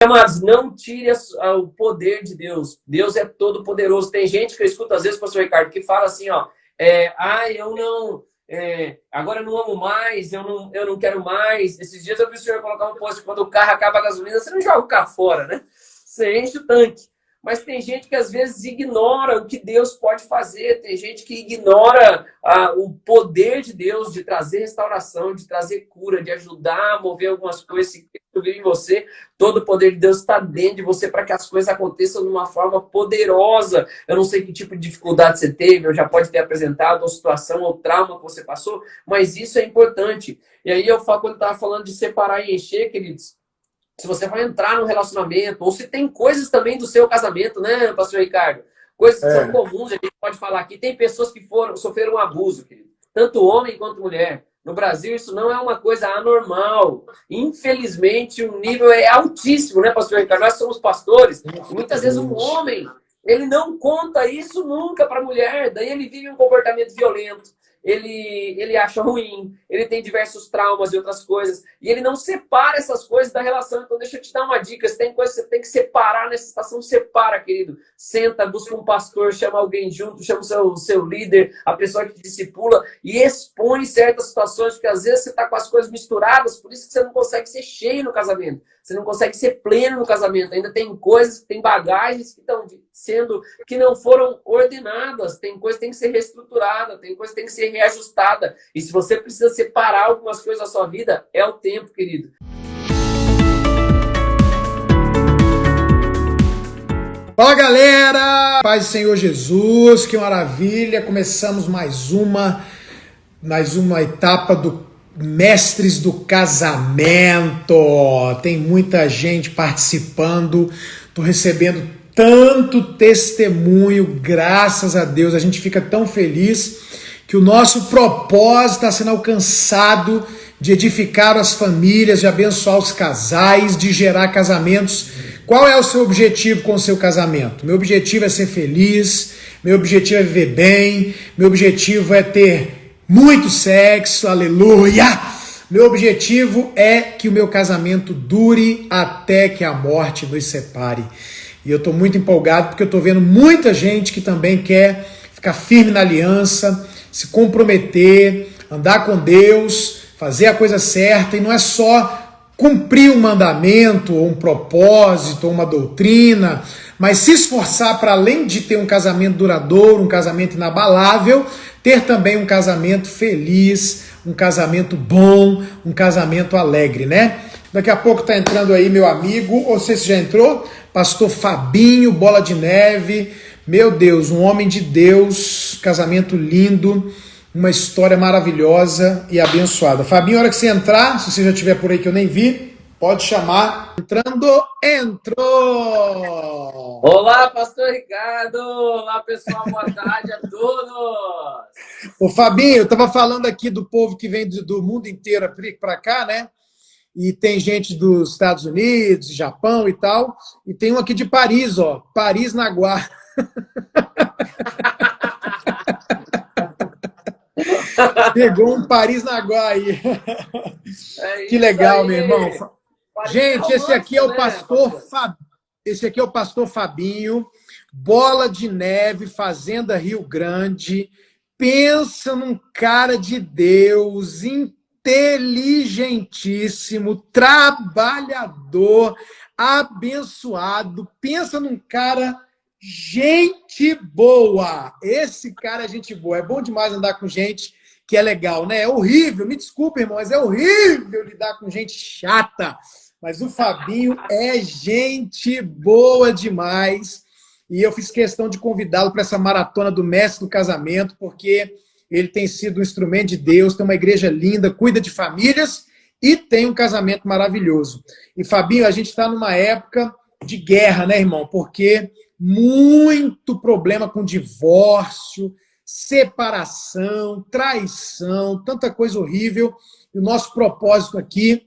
Mas não tire o poder de Deus. Deus é todo poderoso. Tem gente que eu escuto às vezes, pastor Ricardo, que fala assim, ó, eu não, agora eu não amo mais, eu não quero mais. Esses dias eu vi o senhor colocar um post, quando o carro acaba a gasolina, você não joga o carro fora, né? Você enche o tanque. Mas tem gente que às vezes ignora o que Deus pode fazer. Tem gente que ignora o poder de Deus de trazer restauração, de trazer cura, de ajudar a mover algumas coisas. Se Cristo vive em você, todo o poder de Deus está dentro de você para que as coisas aconteçam de uma forma poderosa. Eu não sei que tipo de dificuldade você teve, ou já pode ter apresentado, ou situação, ou trauma que você passou, mas isso é importante. E aí eu falo, quando estava falando de separar e encher, queridos, se você vai entrar num relacionamento, ou se tem coisas também do seu casamento, né, pastor Ricardo? Coisas que são comuns, a gente pode falar aqui. Tem pessoas que sofreram um abuso, querido. Tanto homem quanto mulher. No Brasil, isso não é uma coisa anormal. Infelizmente, o nível é altíssimo, né, pastor Ricardo? Nós somos pastores, e muitas vezes um homem, ele não conta isso nunca para a mulher, daí ele vive um comportamento violento. Ele acha ruim, ele tem diversos traumas e outras coisas, e ele não separa essas coisas da relação. Então deixa eu te dar uma dica, se tem coisa que você tem que separar nessa situação, separa, querido. Senta, busca um pastor, chama alguém junto, chama o seu líder, a pessoa que te discipula, e expõe certas situações, porque às vezes você está com as coisas misturadas, por isso que você não consegue ser cheio no casamento, você não consegue ser pleno no casamento, ainda tem coisas, tem bagagens que estão sendo, que não foram ordenadas, tem coisa que tem que ser reestruturada, tem coisa que tem que ser reajustada. E se você precisa separar algumas coisas da sua vida, é o tempo, querido. Fala, galera! Paz do Senhor Jesus, que maravilha! Começamos mais uma etapa do Mestres do Casamento. Tem muita gente participando, tô recebendo tanto testemunho, graças a Deus, a gente fica tão feliz que o nosso propósito está sendo alcançado, de edificar as famílias, de abençoar os casais, de gerar casamentos. Qual é o seu objetivo com o seu casamento? Meu objetivo é ser feliz, meu objetivo é viver bem, meu objetivo é ter muito sexo, aleluia! Meu objetivo é que o meu casamento dure até que a morte nos separe. E eu estou muito empolgado porque eu estou vendo muita gente que também quer ficar firme na aliança, se comprometer, andar com Deus, fazer a coisa certa, e não é só cumprir um mandamento, ou um propósito, ou uma doutrina, mas se esforçar para, além de ter um casamento duradouro, um casamento inabalável, ter também um casamento feliz, um casamento bom, um casamento alegre, né? Daqui a pouco tá entrando aí meu amigo, ou sei se já entrou, pastor Fabinho, Bola de Neve. Meu Deus, um homem de Deus, casamento lindo, uma história maravilhosa e abençoada. Fabinho, a hora que você entrar, se você já estiver por aí que eu nem vi, pode chamar. Entrando, entrou! Olá, pastor Ricardo! Olá, pessoal, boa tarde a todos! Ô Fabinho, eu estava falando aqui do povo que vem do mundo inteiro para cá, né? E tem gente dos Estados Unidos, Japão e tal, e tem um aqui de Paris, ó, Paris Naguá. Pegou um Paris Naguá aí. Que legal, aí, meu irmão. Gente, esse aqui é o pastor Esse aqui é o pastor Fabinho, Bola de Neve, Fazenda Rio Grande. Pensa num cara de Deus, inteligentíssimo, trabalhador, abençoado. Pensa num cara gente boa. Esse cara é gente boa. É bom demais andar com gente que é legal, né? É horrível, me desculpa, irmão, mas é horrível lidar com gente chata. Mas o Fabinho é gente boa demais. E eu fiz questão de convidá-lo para essa maratona do Mestre do Casamento, porque ele tem sido um instrumento de Deus, tem uma igreja linda, cuida de famílias e tem um casamento maravilhoso. E, Fabinho, a gente está numa época de guerra, né, irmão? Porque muito problema com divórcio, separação, traição, tanta coisa horrível. E o nosso propósito aqui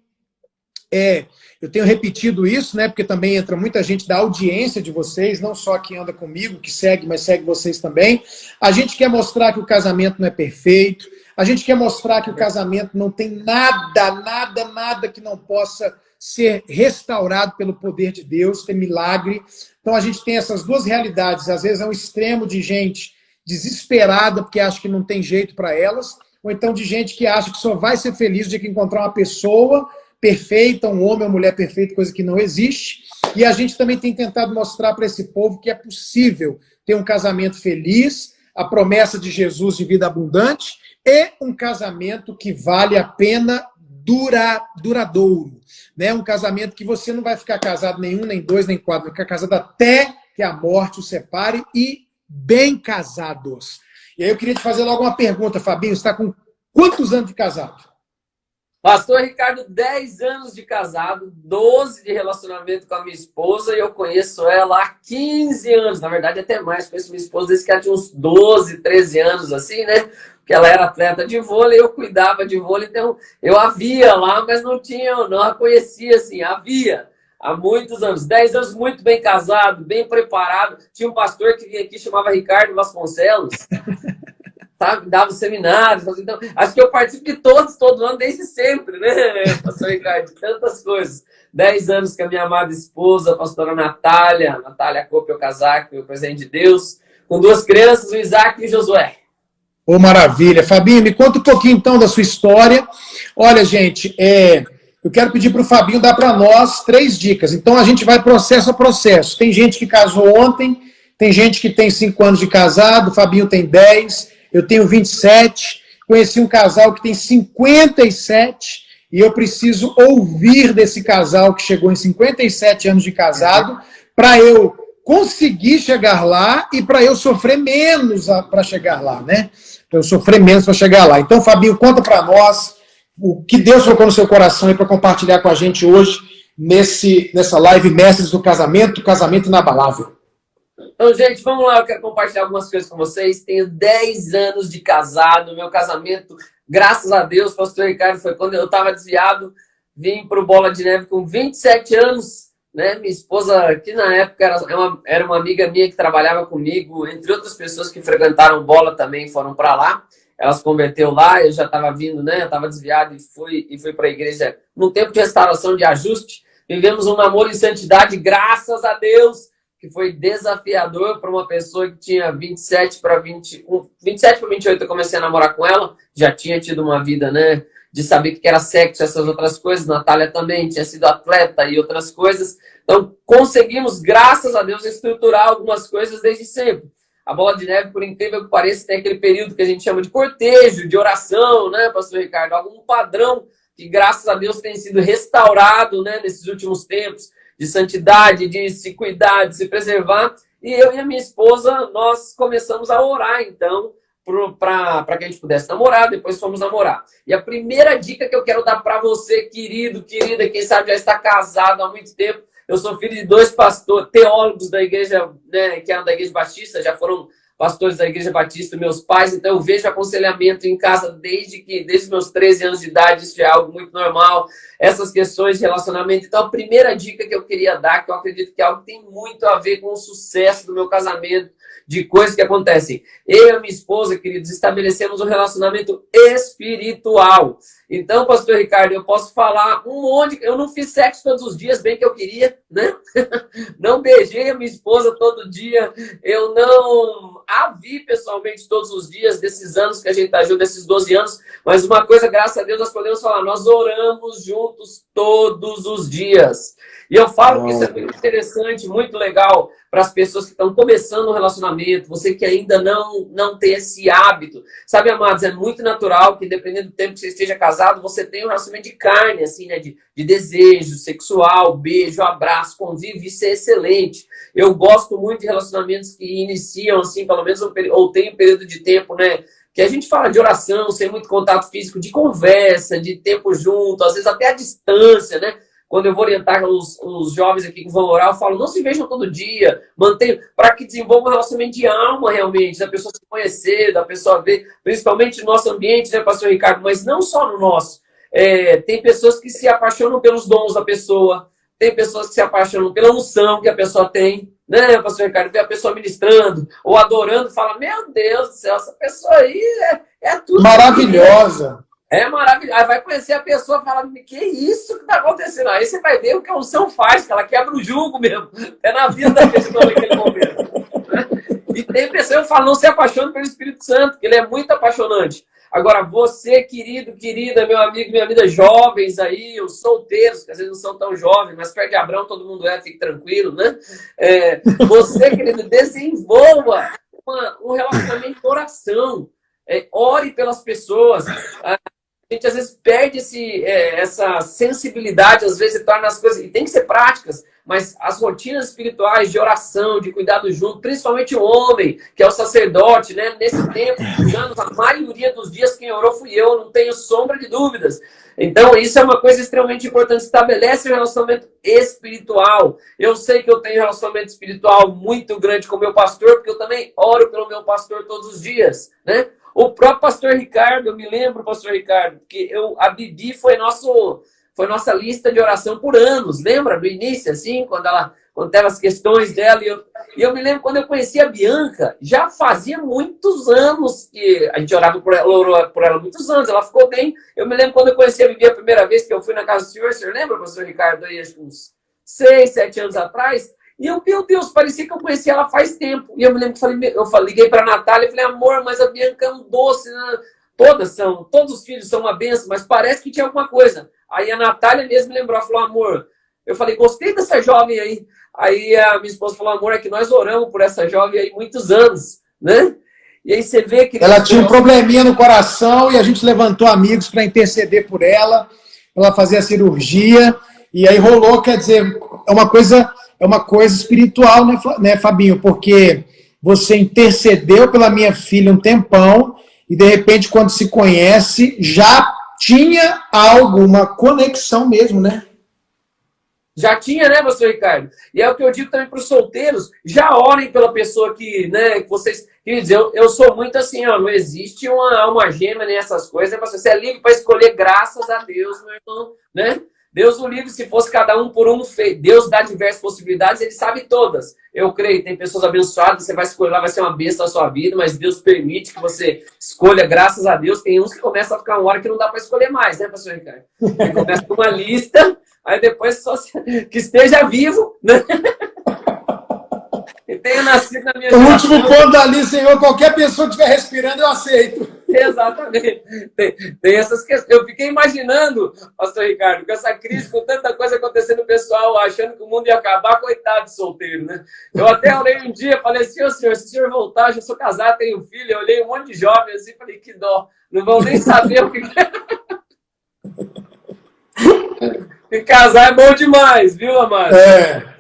eu tenho repetido isso, né? Porque também entra muita gente da audiência de vocês, não só quem anda comigo, que segue, mas segue vocês também. A gente quer mostrar que o casamento não é perfeito. A gente quer mostrar que o casamento não tem nada que não possa ser restaurado pelo poder de Deus, ter milagre. Então a gente tem essas duas realidades. Às vezes é um extremo de gente desesperada porque acha que não tem jeito para elas, ou então de gente que acha que só vai ser feliz de que encontrar uma pessoa perfeita, um homem ou mulher perfeita, coisa que não existe. E a gente também tem tentado mostrar para esse povo que é possível ter um casamento feliz, a promessa de Jesus de vida abundante e um casamento que vale a pena duradouro. Né? Um casamento que você não vai ficar casado nem um, nem dois, nem quatro, vai ficar casado até que a morte o separe e bem casados. E aí eu queria te fazer logo uma pergunta, Fabinho. Você está com quantos anos de casado? Pastor Ricardo, 10 anos de casado, 12 de relacionamento com a minha esposa, e eu conheço ela há 15 anos, na verdade até mais. Conheço minha esposa desde que ela tinha uns 12, 13 anos, assim, né? Porque ela era atleta de vôlei, eu cuidava de vôlei, então eu a via lá, mas não a conhecia, assim, a via. Há muitos anos, 10 anos muito bem casado, bem preparado. Tinha um pastor que vinha aqui, chamava Ricardo Vasconcelos, sabe? Dava seminários. Então, acho que eu participo de todos, todo ano, desde sempre, né, pastor Ricardo? Tantas coisas. 10 anos com a minha amada esposa, a pastora Natália Copel Casaco, meu presente de Deus, com 2 crianças, o Isaac e o Josué. Ô, maravilha. Fabinho, me conta um pouquinho, então, da sua história. Olha, gente, eu quero pedir para o Fabinho dar para nós 3 dicas. Então, a gente vai processo a processo. Tem gente que casou ontem, tem gente que tem 5 anos de casado, o Fabinho tem 10, eu tenho 27, conheci um casal que tem 57, e eu preciso ouvir desse casal que chegou em 57 anos de casado, para eu conseguir chegar lá e para eu sofrer menos para chegar lá, né? Para eu sofrer menos para chegar lá. Então, Fabinho, conta para nós o que Deus colocou no seu coração aí para compartilhar com a gente hoje nessa live Mestres do Casamento, Casamento Inabalável. Então, gente, vamos lá, eu quero compartilhar algumas coisas com vocês. Tenho 10 anos de casado, meu casamento, graças a Deus, pastor Ricardo, foi quando eu estava desviado, vim para o Bola de Neve com 27 anos, né? Minha esposa, que na época era uma amiga minha que trabalhava comigo, entre outras pessoas que frequentaram Bola também foram para lá. Ela se converteu lá, eu já estava vindo, né? Eu estava desviado e fui para a igreja num tempo de restauração, de ajuste. Vivemos um namoro em santidade, graças a Deus, que foi desafiador para uma pessoa que tinha 27 para 28, eu comecei a namorar com ela, já tinha tido uma vida, né, de saber que era sexo, essas outras coisas. Natália também tinha sido atleta e outras coisas. Então, conseguimos, graças a Deus, estruturar algumas coisas desde sempre. A Bola de Neve, por incrível que pareça, tem aquele período que a gente chama de cortejo, de oração, né, pastor Ricardo? Algum padrão que, graças a Deus, tem sido restaurado, né, nesses últimos tempos, de santidade, de se cuidar, de se preservar. E eu e a minha esposa, nós começamos a orar, então, para que a gente pudesse namorar, depois fomos namorar. E a primeira dica que eu quero dar para você, querido, querida, quem sabe já está casado há muito tempo. Eu sou filho de 2 pastores, teólogos da igreja, né, que eram da igreja batista, já foram pastores da igreja batista, meus pais, então eu vejo aconselhamento em casa desde meus 13 anos de idade, isso é algo muito normal, essas questões de relacionamento. Então a primeira dica que eu queria dar, que eu acredito que é algo que tem muito a ver com o sucesso do meu casamento, de coisas que acontecem. Eu e a minha esposa, queridos, estabelecemos um relacionamento espiritual. Então, pastor Ricardo, eu posso falar um monte. Eu não fiz sexo todos os dias, bem que eu queria, né? Não beijei a minha esposa todo dia. Eu não a vi pessoalmente todos os dias, desses anos que a gente está junto, desses 12 anos. Mas uma coisa, graças a Deus, nós podemos falar, nós oramos juntos todos os dias. E eu falo que isso é muito interessante, muito legal para as pessoas que estão começando um relacionamento, você que ainda não tem esse hábito. Sabe, amados, é muito natural que, dependendo do tempo que você esteja casado, você tenha um relacionamento de carne, assim, né? De desejo sexual, beijo, abraço, convívio, isso é excelente. Eu gosto muito de relacionamentos que iniciam, assim, pelo menos, ou tem um período de tempo, né? Que a gente fala de oração, sem muito contato físico, de conversa, de tempo junto, às vezes até a distância, né? Quando eu vou orientar os jovens aqui que vão orar, eu falo, não se vejam todo dia, mantenham, para que desenvolva um relacionamento de alma realmente, da pessoa se conhecer, da pessoa ver, principalmente no nosso ambiente, né, pastor Ricardo, mas não só no nosso. Tem pessoas que se apaixonam pelos dons da pessoa, tem pessoas que se apaixonam pela unção que a pessoa tem, né, pastor Ricardo, vê a pessoa ministrando ou adorando, fala, meu Deus do céu, essa pessoa aí é tudo. Maravilhosa. É maravilhoso. Aí vai conhecer a pessoa e falar, que isso que está acontecendo? Aí você vai ver o que a unção faz, que ela quebra o jugo mesmo. É na vida da pessoa naquele momento. E tem pessoa, eu falo, não se apaixone pelo Espírito Santo, que ele é muito apaixonante. Agora, você, querido, querida, meu amigo, minha amiga, jovens aí, os solteiros, que às vezes não são tão jovens, mas perto de Abraão todo mundo fique tranquilo, né? Você, querido, desenvolva um relacionamento de oração. Ore pelas pessoas. A gente às vezes perde essa sensibilidade, às vezes torna as coisas, e tem que ser práticas, mas as rotinas espirituais de oração, de cuidado junto, principalmente o homem, que é o sacerdote, né? Nesse tempo, anos, a maioria dos dias quem orou fui eu, não tenho sombra de dúvidas. Então, isso é uma coisa extremamente importante. Estabelece um relacionamento espiritual. Eu sei que eu tenho um relacionamento espiritual muito grande com o meu pastor, porque eu também oro pelo meu pastor todos os dias, né? O próprio pastor Ricardo, eu me lembro, pastor Ricardo, que a Bibi foi nossa lista de oração por anos, lembra? No início, assim, quando teve as questões dela. E eu me lembro quando eu conheci a Bianca, já fazia muitos anos que a gente orava por ela, orou por ela muitos anos, ela ficou bem. Eu me lembro quando eu conheci a Bibi a primeira vez que eu fui na casa do senhor, o senhor lembra, pastor Ricardo, aí, acho que uns 6, 7 anos atrás? E eu, meu Deus, parecia que eu conhecia ela faz tempo. E eu me lembro que eu liguei para a Natália e falei, amor, mas a Bianca é um doce, né? Todos os filhos são uma benção, mas parece que tinha alguma coisa. Aí a Natália mesmo me lembrou, falou, amor, eu falei, gostei dessa jovem aí. Aí a minha esposa falou, amor, é que nós oramos por essa jovem aí muitos anos, né? E aí você vê que... Ela tinha um probleminha no coração e a gente levantou amigos para interceder por ela fazer a cirurgia, e aí rolou, quer dizer, é uma coisa espiritual, né, Fabinho? Porque você intercedeu pela minha filha um tempão, e de repente, quando se conhece, já tinha alguma conexão mesmo, né? Já tinha, né, pastor Ricardo? E é o que eu digo também para os solteiros, já orem pela pessoa que, né, que vocês... Quer dizer, eu sou muito assim, ó, não existe uma alma gêmea nessas coisas, né, pastor? Você é livre para escolher, graças a Deus, meu irmão, né? Deus o livre, se fosse cada um por um, Deus dá diversas possibilidades, ele sabe todas. Eu creio, tem pessoas abençoadas, você vai escolher lá, vai ser uma bênção na sua vida, mas Deus permite que você escolha, graças a Deus. Tem uns que começam a ficar uma hora que não dá para escolher mais, né, pastor Ricardo? Ele começa com uma lista, aí depois só que esteja vivo, né? E tenha nascido na minha geração. O último ponto da lista, Senhor, qualquer pessoa que estiver respirando, eu aceito. Exatamente. Tem essas questões. Eu fiquei imaginando, pastor Ricardo, com essa crise, com tanta coisa acontecendo, o pessoal achando que o mundo ia acabar, coitado de solteiro, né? Eu até olhei um dia, falei assim, senhor, se o senhor voltar, eu já sou casado, tenho um filho, eu olhei um monte de jovens assim, falei, que dó, não vão nem saber o que E casar é bom demais, viu, amado?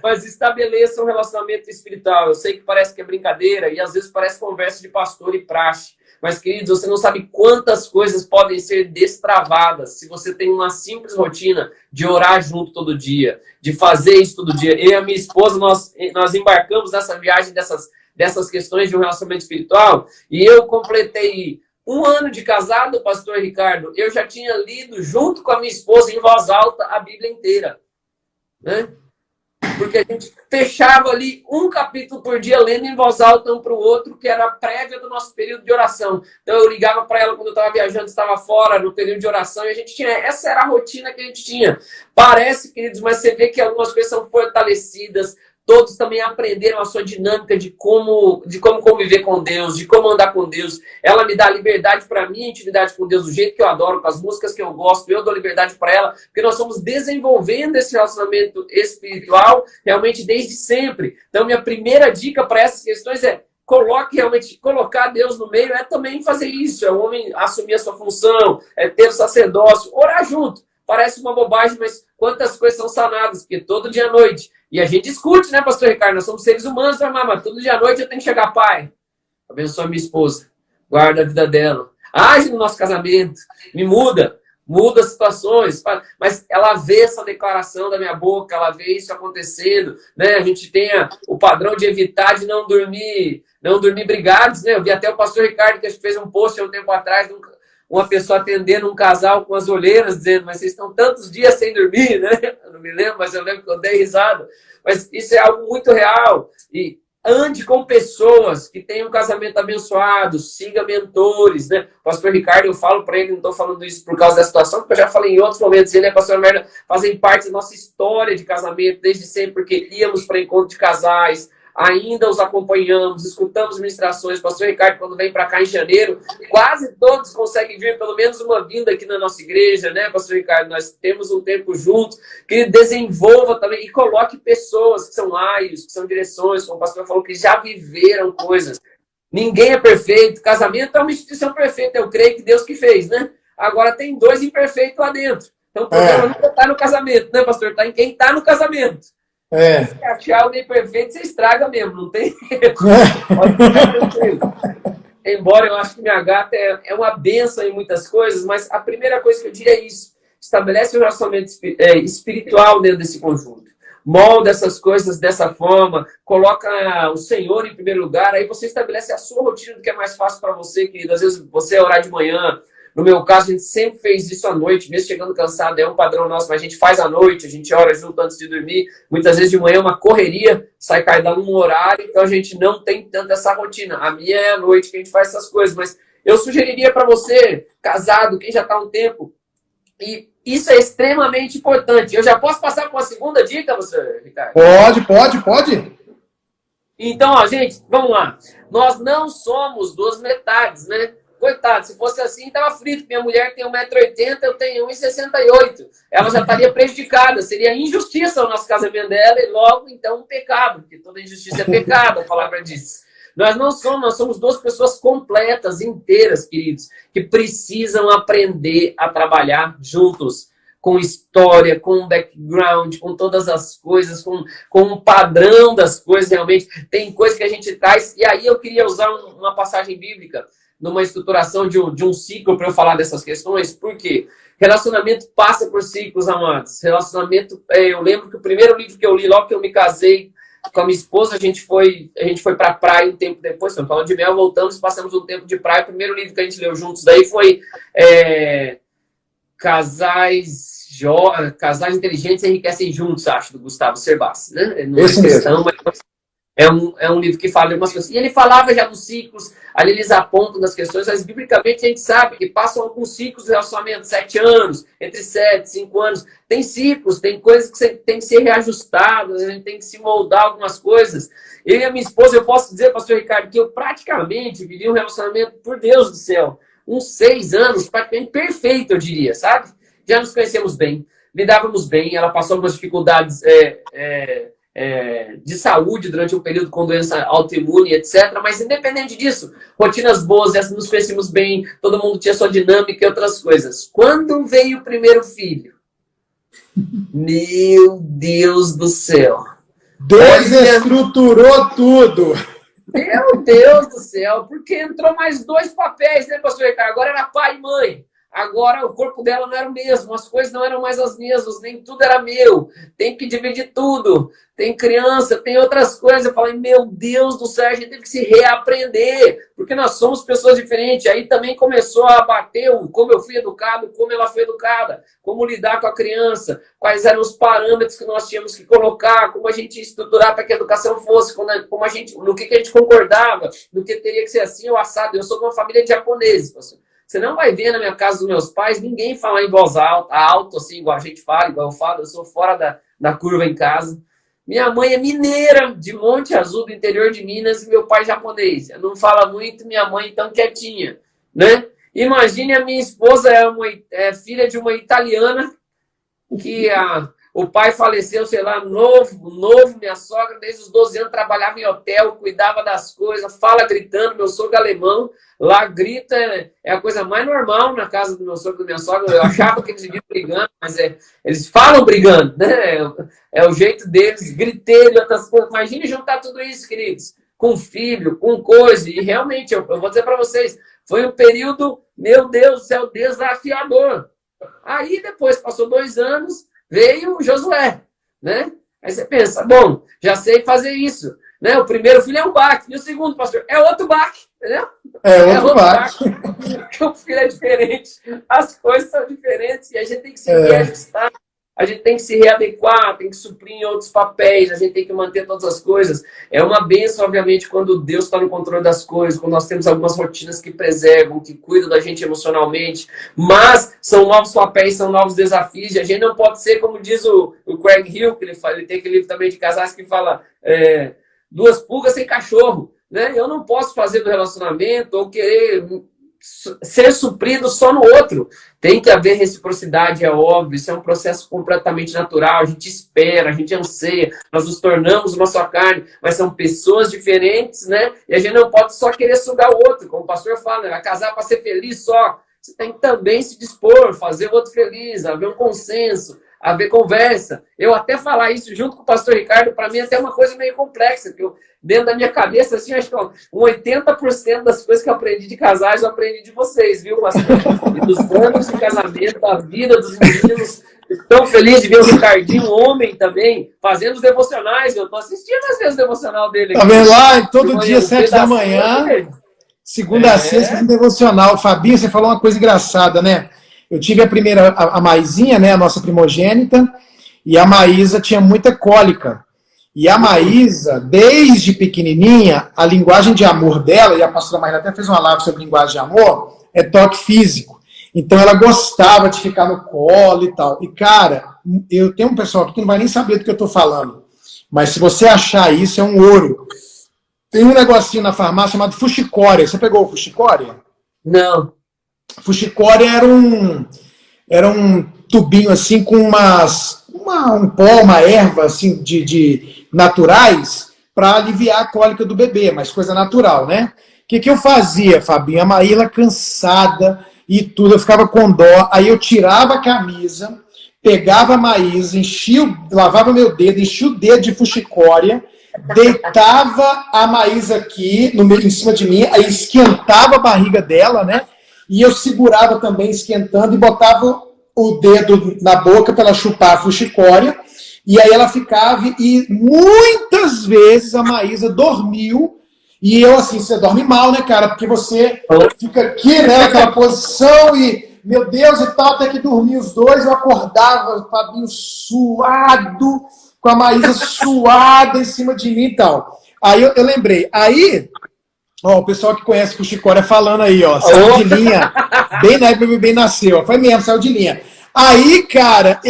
Mas estabeleça um relacionamento espiritual. Eu sei que parece que é brincadeira e às vezes parece conversa de pastor e praxe. Mas, queridos, você não sabe quantas coisas podem ser destravadas se você tem uma simples rotina de orar junto todo dia, de fazer isso todo dia. Eu e a minha esposa, nós embarcamos nessa viagem dessas questões de um relacionamento espiritual e eu completei 1 ano de casado, pastor Ricardo, eu já tinha lido junto com a minha esposa em voz alta a Bíblia inteira, né? Porque a gente fechava ali um capítulo por dia lendo em voz alta um para o outro, que era a prévia do nosso período de oração. Então eu ligava para ela quando eu estava viajando, estava fora no período de oração, e a gente tinha, essa era a rotina que a gente tinha. Parece, queridos, mas você vê que algumas coisas são fortalecidas. Todos também aprenderam a sua dinâmica de como conviver com Deus, de como andar com Deus. Ela me dá liberdade para mim, intimidade com Deus, do jeito que eu adoro, com as músicas que eu gosto, eu dou liberdade para ela, porque nós estamos desenvolvendo esse relacionamento espiritual realmente desde sempre. Então, minha primeira dica para essas questões é colocar Deus no meio, é também fazer isso, é o homem assumir a sua função, é ter o sacerdócio, orar junto. Parece uma bobagem, mas quantas coisas são sanadas, porque todo dia à noite. E a gente discute, né, pastor Ricardo? Nós somos seres humanos, mas todo dia à noite eu tenho que chegar, pai, abençoa minha esposa, guarda a vida dela, age no nosso casamento, me muda as situações, mas ela vê essa declaração da minha boca, ela vê isso acontecendo, né? A gente tem o padrão de evitar de não dormir brigados, né? Eu vi até o pastor Ricardo, que fez um post há um tempo atrás, uma pessoa atendendo um casal com as olheiras, dizendo, mas vocês estão tantos dias sem dormir, né? Eu não me lembro, mas eu lembro que eu dei risada. Mas isso é algo muito real. E ande com pessoas que tenham um casamento abençoado, siga mentores, né? O pastor Ricardo, eu falo para ele, não estou falando isso por causa da situação, porque eu já falei em outros momentos, ele e a pastora Merda fazem parte da nossa história de casamento, desde sempre, porque íamos para encontro de casais, ainda os acompanhamos, escutamos ministrações. O pastor Ricardo, quando vem para cá em janeiro, quase todos conseguem vir pelo menos uma vinda aqui na nossa igreja, né, pastor Ricardo? Nós temos um tempo juntos, que ele desenvolva também e coloque pessoas que são aios, que são direções, como o pastor falou, que já viveram coisas. Ninguém é perfeito. Casamento é uma instituição perfeita, eu creio que Deus que fez, né? Agora tem dois imperfeitos lá dentro. Então o problema nunca está no casamento, né, pastor? Está em quem está no casamento. Se achar alguém perfeito, você estraga mesmo, não tem erro. Embora eu acho que minha gata é uma bênção em muitas coisas, mas a primeira coisa que eu diria é isso. Estabelece um relacionamento espiritual dentro desse conjunto. Molda essas coisas dessa forma, coloca o Senhor em primeiro lugar, aí você estabelece a sua rotina do que é mais fácil para você, querido. Às vezes você orar de manhã. No meu caso, a gente sempre fez isso à noite, mesmo chegando cansado, é um padrão nosso, mas a gente faz à noite, a gente ora junto antes de dormir. Muitas vezes de manhã é uma correria, sai cada um horário, então a gente não tem tanto essa rotina. A minha é à noite que a gente faz essas coisas, mas eu sugeriria para você, casado, quem já está há um tempo, e isso é extremamente importante. Eu já posso passar para uma segunda dica, você, Ricardo? Pode. Então, ó, gente, vamos lá. Nós não somos duas metades, né? Coitado, se fosse assim, estava frito. Minha mulher tem 1,80 m, eu tenho 1,68 m. Ela já estaria prejudicada. Seria injustiça o nosso casamento dela e logo, então, um pecado. Porque toda injustiça é pecado, a palavra diz. Nós somos duas pessoas completas, inteiras, queridos, que precisam aprender a trabalhar juntos. Com história, com background, com todas as coisas, com um padrão das coisas realmente. Tem coisa que a gente traz. E aí eu queria usar uma passagem bíblica numa estruturação de um ciclo para eu falar dessas questões. Por quê? Relacionamento passa por ciclos, amados. Relacionamento, eu lembro que o primeiro livro que eu li, logo que eu me casei com a minha esposa, a gente foi para a praia um tempo depois, estamos falando de mel, voltamos, passamos um tempo de praia. O primeiro livro que a gente leu juntos daí foi Casais Inteligentes Enriquecem Juntos, acho, do Gustavo Cerbasi, né? Não é questão, mas é um livro que fala de algumas coisas. E ele falava já dos ciclos, ali eles apontam das questões, mas biblicamente a gente sabe que passam alguns ciclos de relacionamento, 7 anos, entre 7 e 5 anos. Tem ciclos, tem coisas que tem que ser reajustadas, a gente tem que se moldar algumas coisas. Eu e a minha esposa, eu posso dizer, pastor Ricardo, que eu praticamente vivi um relacionamento, por Deus do céu, uns 6 anos, praticamente perfeito, eu diria, sabe? Já nos conhecemos bem, lidávamos bem, ela passou algumas dificuldades de saúde durante um período com doença autoimune, etc. Mas independente disso, rotinas boas, nos conhecemos bem, todo mundo tinha sua dinâmica e outras coisas. Quando veio o primeiro filho, meu Deus do céu. Deus estruturou tudo. Meu Deus do céu, porque entrou mais 2 papéis, né, pastor Ricardo? Agora era pai e mãe. Agora o corpo dela não era o mesmo, as coisas não eram mais as mesmas, nem tudo era meu. Tem que dividir tudo. Tem criança, tem outras coisas. Eu falei, meu Deus do céu, a gente teve que se reaprender, porque nós somos pessoas diferentes. Aí também começou a bater como eu fui educado, como ela foi educada, como lidar com a criança, quais eram os parâmetros que nós tínhamos que colocar, como a gente ia estruturar para que a educação fosse, no que a gente concordava, no que teria que ser assim ou assado. Eu sou de uma família de japoneses, pastor. Você não vai ver na minha casa dos meus pais ninguém falar em voz alta, assim, igual a gente fala, igual eu falo. Eu sou fora da curva em casa. Minha mãe é mineira, de Monte Azul, do interior de Minas, e meu pai japonês. Eu não falo muito, minha mãe tão quietinha, né? Imagine a minha esposa é filha de uma italiana, que o pai faleceu, sei lá, novo, minha sogra, desde os 12 anos, trabalhava em hotel, cuidava das coisas, fala gritando, meu sogro alemão, lá grita, é a coisa mais normal na casa do meu sogro e da minha sogra. Eu achava que eles viviam brigando, mas eles falam brigando, né? É o jeito deles, griteiro, outras coisas. Imagine juntar tudo isso, queridos, com filho, com coisa, e realmente, eu vou dizer para vocês, foi um período, meu Deus do céu, desafiador. Aí depois, passou 2 anos, veio o Josué, né? Aí você pensa, bom, já sei fazer isso, né? O primeiro filho é um baque, e o segundo, pastor, é outro baque, entendeu? É outro baque. Porque o filho é diferente, as coisas são diferentes, e a gente tem que se reajustar. A gente tem que se readequar, tem que suprir em outros papéis, a gente tem que manter todas as coisas. É uma bênção, obviamente, quando Deus está no controle das coisas, quando nós temos algumas rotinas que preservam, que cuidam da gente emocionalmente, mas são novos papéis, são novos desafios, e a gente não pode ser, como diz o Craig Hill, que ele tem aquele livro também de casais que fala duas pulgas sem cachorro, né? Eu não posso fazer do relacionamento ou querer ser suprido só no outro. Tem que haver reciprocidade, é óbvio, isso é um processo completamente natural, a gente espera, a gente anseia, nós nos tornamos uma só carne, mas são pessoas diferentes, né? E a gente não pode só querer sugar o outro, como o pastor fala, né? Vai casar para ser feliz só. Você tem que também se dispor, fazer o outro feliz, haver um consenso, haver conversa. Eu até falar isso junto com o pastor Ricardo, para mim é até uma coisa meio complexa, porque dentro da minha cabeça, assim, acho que 80% das coisas que eu aprendi de casais, eu aprendi de vocês, viu, pastor? E dos anos de casamento, da vida dos meninos. Tão feliz de ver o Ricardinho, homem também, fazendo os devocionais. Eu tô assistindo às vezes o devocional dele aqui. Tá vendo lá? Todo dia, 7 da manhã, segunda a sexta, um devocional. Fabinho, você falou uma coisa engraçada, né? Eu tive a primeira, a Maisinha, né, a nossa primogênita, e a Maísa tinha muita cólica. E a Maísa, desde pequenininha, a linguagem de amor dela, e a pastora Maíra até fez uma live sobre linguagem de amor, é toque físico. Então ela gostava de ficar no colo e tal. E cara, eu tenho um pessoal aqui que não vai nem saber do que eu estou falando. Mas se você achar isso, é um ouro. Tem um negocinho na farmácia chamado fuxicória. Você pegou o fuxicória? Não. Fuxicória era um tubinho assim com um pó, uma erva assim de naturais para aliviar a cólica do bebê, mas coisa natural, né? O que eu fazia, Fabinho? A Maíla cansada e tudo, eu ficava com dó, aí eu tirava a camisa, pegava a Maísa, lavava meu dedo, enchia o dedo de fuxicória, deitava a Maísa aqui, em cima de mim, aí esquentava a barriga dela, né? E eu segurava também, esquentando, e botava o dedo na boca para ela chupar a fuxicória, e aí ela ficava, e muitas vezes a Maísa dormiu, e eu assim, você dorme mal, né, cara? Porque você fica aqui, né, naquela posição, e, meu Deus, e tal, até que dormir os dois, eu acordava, o Fabinho suado, com a Maísa suada em cima de mim e tal. Aí eu lembrei, aí... Ó, o pessoal que conhece o Chicória falando aí, ó, saiu de linha, bem na época que o bebê nasceu, ó, foi mesmo, saiu de linha. Aí, cara,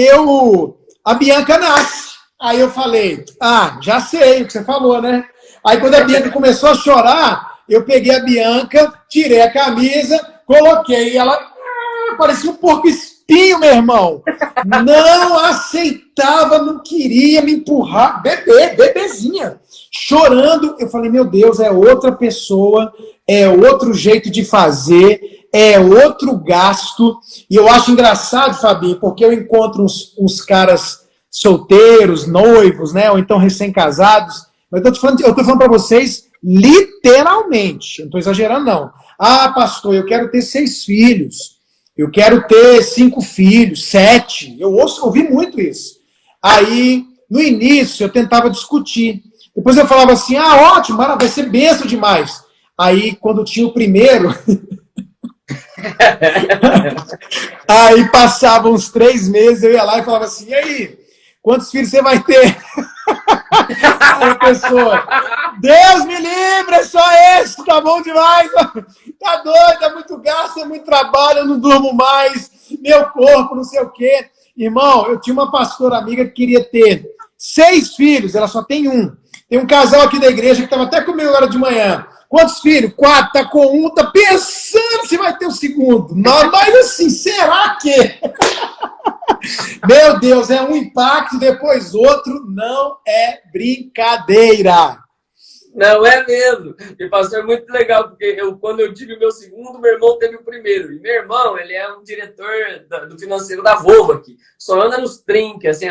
a Bianca nasce. Aí eu falei, já sei o que você falou, né? Aí quando a Bianca começou a chorar, eu peguei a Bianca, tirei a camisa, coloquei, e ela parecia um porco espinho, meu irmão. Não aceitava, não queria me empurrar, bebezinha. Chorando, eu falei, meu Deus, é outra pessoa, é outro jeito de fazer, é outro gasto. E eu acho engraçado, Fabinho, porque eu encontro uns caras solteiros, noivos, né, ou então recém-casados, mas eu tô falando para vocês literalmente, eu não estou exagerando, não. Pastor, eu quero ter 6 filhos, eu quero ter 5 filhos, 7, eu ouvi muito isso. Aí, no início, eu tentava discutir. Depois eu falava assim, ótimo, vai ser benção demais. Aí, quando tinha o primeiro, aí passavam uns 3 meses, eu ia lá e falava assim, e aí, quantos filhos você vai ter? Aí a pessoa, Deus me livre, é só esse, tá bom demais. Tá doido, é muito gasto, é muito trabalho, eu não durmo mais, meu corpo, não sei o quê. Irmão, eu tinha uma pastora amiga que queria ter 6 filhos, ela só tem um. Tem um casal aqui da igreja que estava até comigo agora de manhã. Quantos filhos? 4, tá com um, tá pensando se vai ter o segundo. Mas assim, será que? Meu Deus, é um impacto, depois outro, não é brincadeira. Não é mesmo. E, pastor, é muito legal, porque quando eu tive o meu segundo, meu irmão teve o primeiro. E meu irmão, ele é um diretor do financeiro da Volvo aqui. Só anda nos trinques, assim.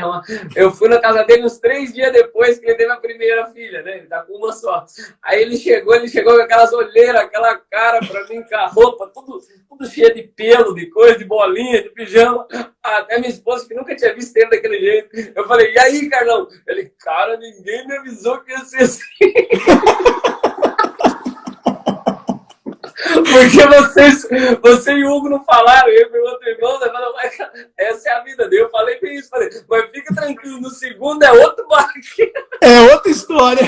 Eu fui na casa dele uns 3 dias depois que ele teve a primeira filha, né? Ele tá com uma só. Aí ele chegou com aquelas olheiras, aquela cara pra mim, com a roupa, tudo cheio de pelo, de coisa, de bolinha, de pijama. Até minha esposa, que nunca tinha visto ele daquele jeito. Eu falei, e aí, Carlão? Ele, cara, ninguém me avisou que ia ser assim. Porque você e o Hugo não falaram, eu e meu outro irmão, né? Falaram, mas essa é a vida dele. Eu falei bem isso, falei, mas fica tranquilo, no segundo é outro barco. É outra história.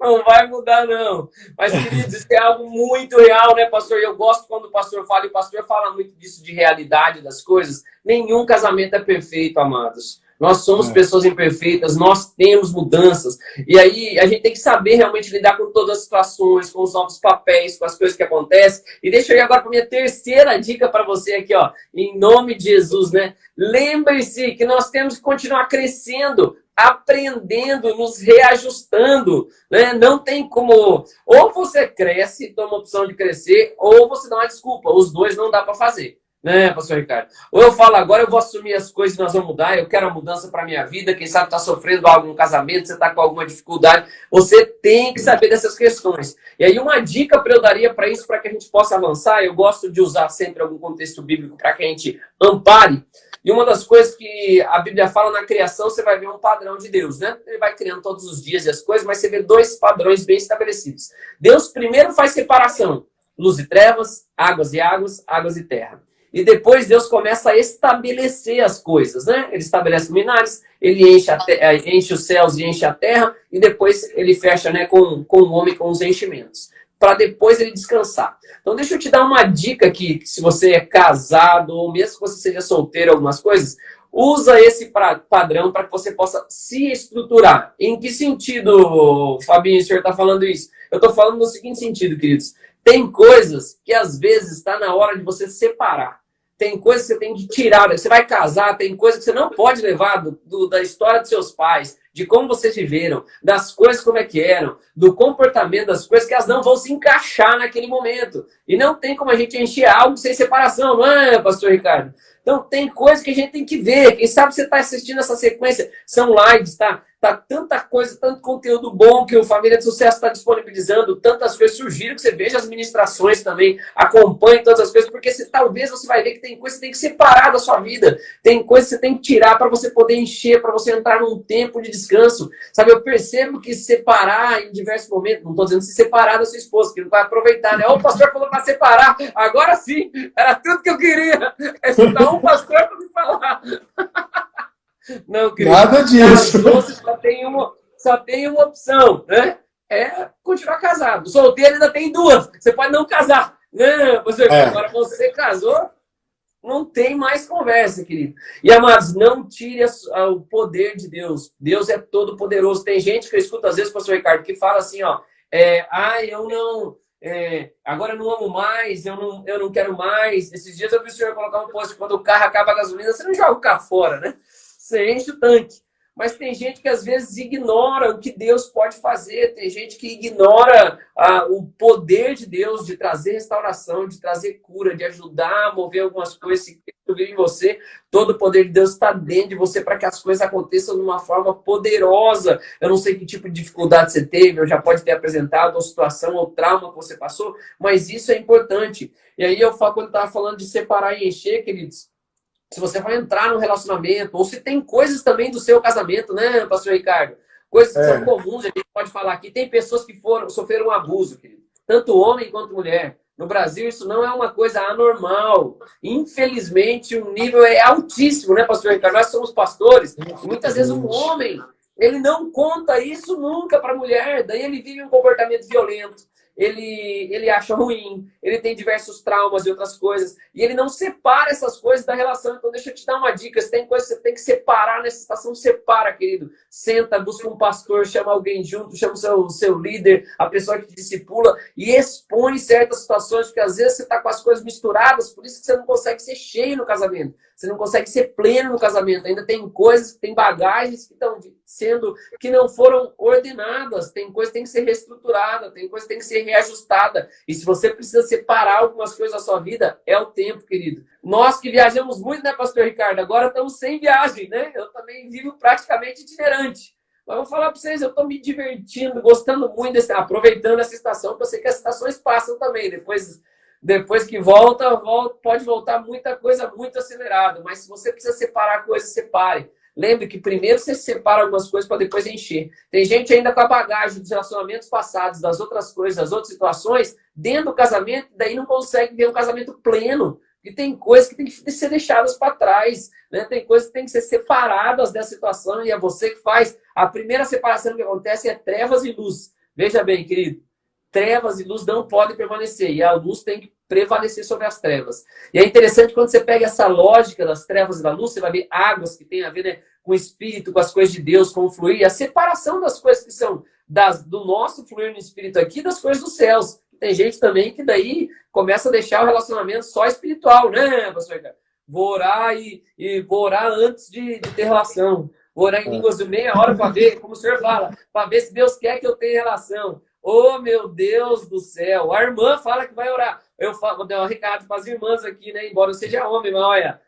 Não vai mudar, não. Mas, queridos, isso é algo muito real, né, pastor? E eu gosto quando o pastor fala, e o pastor fala muito disso de realidade das coisas. Nenhum casamento é perfeito, amados. Nós somos pessoas imperfeitas, nós temos mudanças. E aí a gente tem que saber realmente lidar com todas as situações, com os novos papéis, com as coisas que acontecem. E deixa eu ir agora para a minha terceira dica para você aqui, ó. Em nome de Jesus, né? Lembre-se que nós temos que continuar crescendo, aprendendo, nos reajustando, né? Não tem como... Ou você cresce, toma a opção de crescer, ou você dá uma desculpa. Os dois não dá para fazer. Né, pastor Ricardo? Ou eu falo, agora eu vou assumir as coisas e nós vamos mudar, eu quero a mudança para a minha vida, quem sabe está sofrendo algo no casamento, você está com alguma dificuldade, você tem que saber dessas questões. E aí uma dica para eu daria para isso, para que a gente possa avançar, eu gosto de usar sempre algum contexto bíblico para que a gente ampare, e uma das coisas que a Bíblia fala na criação, você vai ver um padrão de Deus, né? Ele vai criando todos os dias as coisas, mas você vê dois padrões bem estabelecidos. Deus primeiro faz separação, luz e trevas, águas, águas e terra. E depois Deus começa a estabelecer as coisas, né? Ele estabelece luminares, ele enche os céus e enche a terra, e depois ele fecha, né, com o homem com os enchimentos, para depois ele descansar. Então deixa eu te dar uma dica aqui, que se você é casado, ou mesmo que você seja solteiro, algumas coisas, usa esse padrão para que você possa se estruturar. Em que sentido, Fabinho, o senhor está falando isso? Eu estou falando no seguinte sentido, queridos. Tem coisas que às vezes está na hora de você separar. Tem coisas que você tem que tirar. Você vai casar, tem coisas que você não pode levar da história dos seus pais, de como vocês viveram, das coisas como é que eram, do comportamento das coisas, que elas não vão se encaixar naquele momento. E não tem como a gente encher algo sem separação, não é, pastor Ricardo? Então tem coisas que a gente tem que ver. Quem sabe você está assistindo essa sequência, são lives, tá? Tá tanta coisa, tanto conteúdo bom que o Família de Sucesso está disponibilizando, tantas coisas. Sugiro que você veja as ministrações também, acompanhe todas as coisas, porque talvez você vai ver que tem coisa que você tem que separar da sua vida, tem coisa que você tem que tirar para você poder encher, para você entrar num tempo de descanso. Sabe, eu percebo que separar em diversos momentos, não estou dizendo se separar da sua esposa, que não vai aproveitar, né? O pastor falou para separar, agora sim, era tudo que eu queria. É escutar um pastor para me falar. Não, querido. Nada disso. Você só tem uma opção, né? É continuar casado. Solteiro ainda tem duas. Você pode não casar. Não, agora você casou, não tem mais conversa, querido. E, amados, não tire o poder de Deus. Deus é todo poderoso. Tem gente que eu escuto às vezes, pastor Ricardo, que fala assim, ó, eu não... agora eu não amo mais, eu não quero mais. Esses dias eu vi o senhor colocar um post, quando o carro acaba a gasolina, você não joga o carro fora, né? Você enche o tanque. Mas tem gente que às vezes ignora o que Deus pode fazer. Tem gente que ignora o poder de Deus de trazer restauração, de trazer cura, de ajudar a mover algumas coisas. Se Cristo vive em você, todo o poder de Deus está dentro de você para que as coisas aconteçam de uma forma poderosa. Eu não sei que tipo de dificuldade você teve, ou já pode ter apresentado, ou situação, ou trauma que você passou, mas isso é importante. E aí eu falo, quando estava falando de separar e encher, queridos, se você vai entrar no relacionamento, ou se tem coisas também do seu casamento, né, pastor Ricardo? Coisas que são comuns, a gente pode falar aqui. Tem pessoas que sofreram um abuso, querido. Tanto homem quanto mulher. No Brasil, isso não é uma coisa anormal. Infelizmente, o nível é altíssimo, né, pastor Ricardo? Nós somos pastores, e muitas vezes um homem, ele não conta isso nunca para a mulher, daí ele vive um comportamento violento. Ele acha ruim, ele tem diversos traumas e outras coisas, e ele não separa essas coisas da relação. Então deixa eu te dar uma dica, se tem coisa que você tem que separar nessa situação, separa, querido. Senta, busca um pastor, chama alguém junto, chama o seu líder, a pessoa que te discipula, e expõe certas situações, porque às vezes você está com as coisas misturadas, por isso que você não consegue ser cheio no casamento, você não consegue ser pleno no casamento, ainda tem coisas, tem bagagens que estão sendo, que não foram ordenadas, tem coisa que tem que ser reestruturada, tem coisa que tem que ser reajustada. E se você precisa separar algumas coisas da sua vida, é o tempo, querido. Nós que viajamos muito, né, pastor Ricardo? Agora estamos sem viagem, né? Eu também vivo praticamente itinerante. Mas vou falar para vocês, eu estou me divertindo, gostando muito, aproveitando essa estação, porque eu sei que as estações passam também. Depois que volta, pode voltar muita coisa muito acelerada. Mas se você precisa separar coisas, separe. lembre que primeiro você separa algumas coisas para depois encher. Tem gente ainda com a bagagem dos relacionamentos passados, das outras coisas, das outras situações, dentro do casamento, daí não consegue ter um casamento pleno. E tem coisas que tem que ser deixadas para trás, né? Tem coisas que tem que ser separadas dessa situação, e é você que faz. A primeira separação que acontece é trevas e luz. Veja bem, querido, trevas e luz não podem permanecer, e a luz tem que prevalecer sobre as trevas. E é interessante quando você pega essa lógica das trevas e da luz, você vai ver águas que tem a ver, né, com o Espírito, com as coisas de Deus, com o fluir, e a separação das coisas que são do nosso fluir no Espírito aqui, das coisas dos céus. Tem gente também que daí começa a deixar o relacionamento só espiritual, né, pastor Ricardo? Vou orar e vou orar antes de ter relação. Vou orar em línguas de meia hora para ver, como o senhor fala, para ver se Deus quer que eu tenha relação. Oh, meu Deus do céu! A irmã fala que vai orar. Vou dar um recado para as irmãs aqui, né? Embora eu seja homem, mas olha,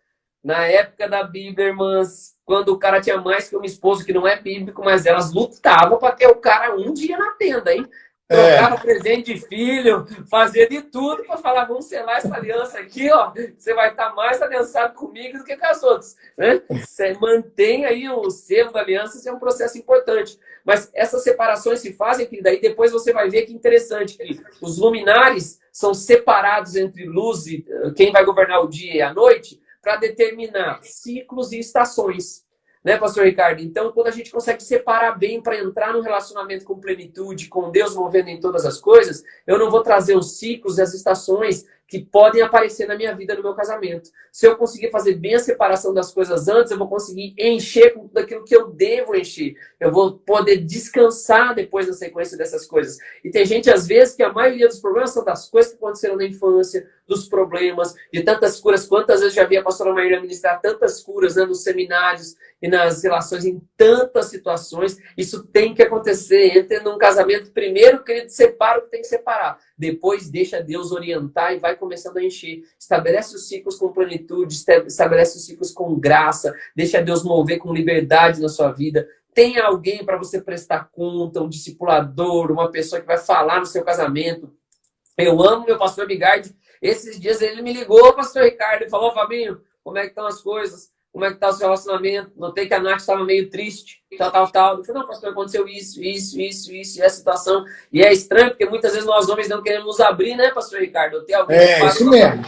na época da Bíblia, irmãs, quando o cara tinha mais que uma esposa, que não é bíblico, mas elas lutavam para ter o cara um dia na tenda, hein? Trocava presente de filho, fazia de tudo para falar, vamos selar essa aliança aqui, ó. Você vai estar mais aliançado comigo do que com as outras, né? Você mantém aí o selo da aliança, isso é um processo importante. Mas essas separações se fazem, que daí depois você vai ver que interessante, que os luminares são separados entre luz e quem vai governar o dia e a noite para determinar ciclos e estações. Né, pastor Ricardo? Então, quando a gente consegue separar bem para entrar no relacionamento com plenitude, com Deus movendo em todas as coisas, eu não vou trazer os ciclos e as estações que podem aparecer na minha vida, no meu casamento. Se eu conseguir fazer bem a separação das coisas antes, eu vou conseguir encher com tudo aquilo que eu devo encher. Eu vou poder descansar depois na sequência dessas coisas. E tem gente, às vezes, que a maioria dos problemas são das coisas que aconteceram na infância, dos problemas, de tantas curas. Quantas vezes já vi a pastora Maíra ministrar tantas curas, né, nos seminários e nas relações, em tantas situações. Isso tem que acontecer. Entra num casamento, primeiro, querido, separa o que tem que separar. Depois deixa Deus orientar e vai começando a encher. Estabelece os ciclos com plenitude, estabelece os ciclos com graça, deixa Deus mover com liberdade na sua vida. Tem alguém para você prestar conta, um discipulador, uma pessoa que vai falar no seu casamento. Eu amo meu pastor Bigardi. Esses dias ele me ligou, pastor Ricardo, e falou, Fabinho, como é que estão as coisas? Como é que está o seu relacionamento? Notei que a Nath estava meio triste, tal. Eu falei, não, pastor, aconteceu isso, e essa situação. E é estranho, porque muitas vezes nós homens não queremos nos abrir, né, pastor Ricardo? Tem alguém que isso mesmo.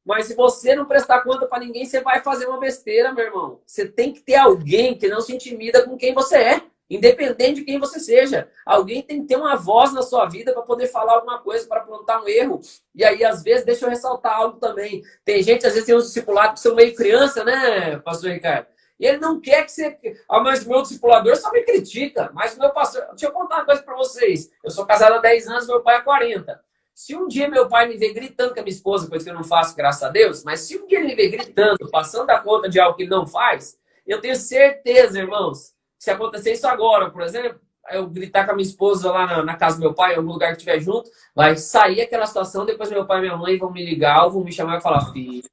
Mas se você não prestar conta para ninguém, você vai fazer uma besteira, meu irmão. Você tem que ter alguém que não se intimida com quem você é. Independente de quem você seja. Alguém tem que ter uma voz na sua vida para poder falar alguma coisa, para apontar um erro. E aí, às vezes, deixa eu ressaltar algo também. Tem gente, às vezes, tem uns discipulados que são meio criança, né, pastor Ricardo? E ele não quer que você... mas o meu discipulador só me critica. Mas o meu pastor... Deixa eu contar uma coisa para vocês. Eu sou casado há 10 anos, meu pai há 40. Se um dia meu pai me ver gritando com a minha esposa, coisa que eu não faço, graças a Deus, mas se um dia ele me ver gritando, passando a conta de algo que ele não faz, eu tenho certeza, irmãos, se acontecer isso agora, por exemplo, eu gritar com a minha esposa lá na casa do meu pai, em algum lugar que estiver junto, vai sair aquela situação, depois meu pai e minha mãe vão me ligar, ou vão me chamar e falar, filho,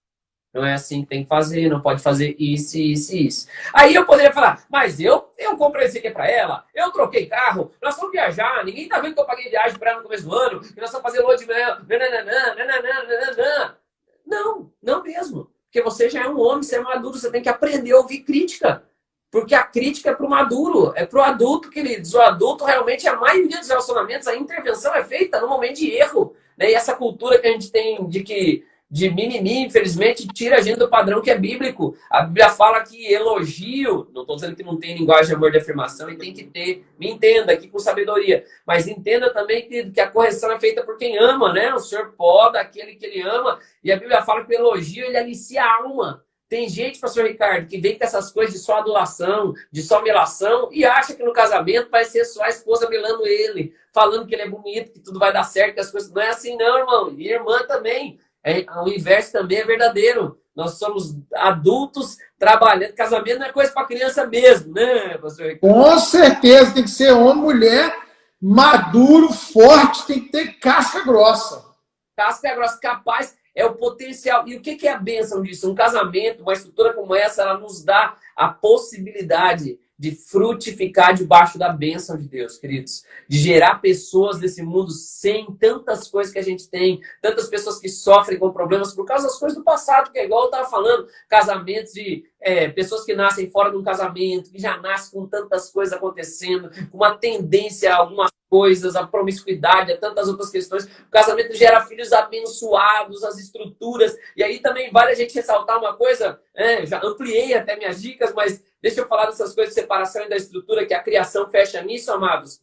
não é assim que tem que fazer, não pode fazer isso, isso e isso. Aí eu poderia falar, mas eu comprei isso aqui pra ela, eu troquei carro, nós vamos viajar, ninguém tá vendo que eu paguei viagem pra ela no começo do ano, que nós vamos fazer lua de mel, não mesmo. Porque você já é um homem, você é maduro, você tem que aprender a ouvir crítica. Porque a crítica é para o maduro, é para o adulto, queridos. O adulto, realmente, a maioria dos relacionamentos, a intervenção é feita no momento de erro. Né? E essa cultura que a gente tem de mimimi, infelizmente, tira a gente do padrão que é bíblico. A Bíblia fala que elogio, não estou dizendo que não tem linguagem de amor de afirmação, e tem que ter, me entenda aqui com sabedoria, mas entenda também que a correção é feita por quem ama, né? O Senhor poda aquele que ele ama, e a Bíblia fala que o elogio, ele alicia a alma. Tem gente, pastor Ricardo, que vem com essas coisas de só adulação, de só melação, e acha que no casamento vai ser só a esposa melando ele, falando que ele é bonito, que tudo vai dar certo, que as coisas... Não é assim não, irmão. E irmã também. O inverso também é verdadeiro. Nós somos adultos trabalhando. Casamento não é coisa para criança mesmo, né, pastor Ricardo? Com certeza, tem que ser homem, mulher, maduro, forte, tem que ter casca grossa. Casca grossa, capaz... É o potencial. E o que é a bênção disso? Um casamento, uma estrutura como essa, ela nos dá a possibilidade de frutificar debaixo da bênção de Deus, queridos. De gerar pessoas nesse mundo sem tantas coisas que a gente tem, tantas pessoas que sofrem com problemas por causa das coisas do passado, que é igual eu estava falando, casamentos de pessoas que nascem fora de um casamento, que já nascem com tantas coisas acontecendo, com uma tendência a algumas coisas, a promiscuidade, a tantas outras questões. O casamento gera filhos abençoados, as estruturas. E aí também vale a gente ressaltar uma coisa, já ampliei até minhas dicas, mas deixa eu falar dessas coisas de separação e da estrutura, que a criação fecha nisso, amados.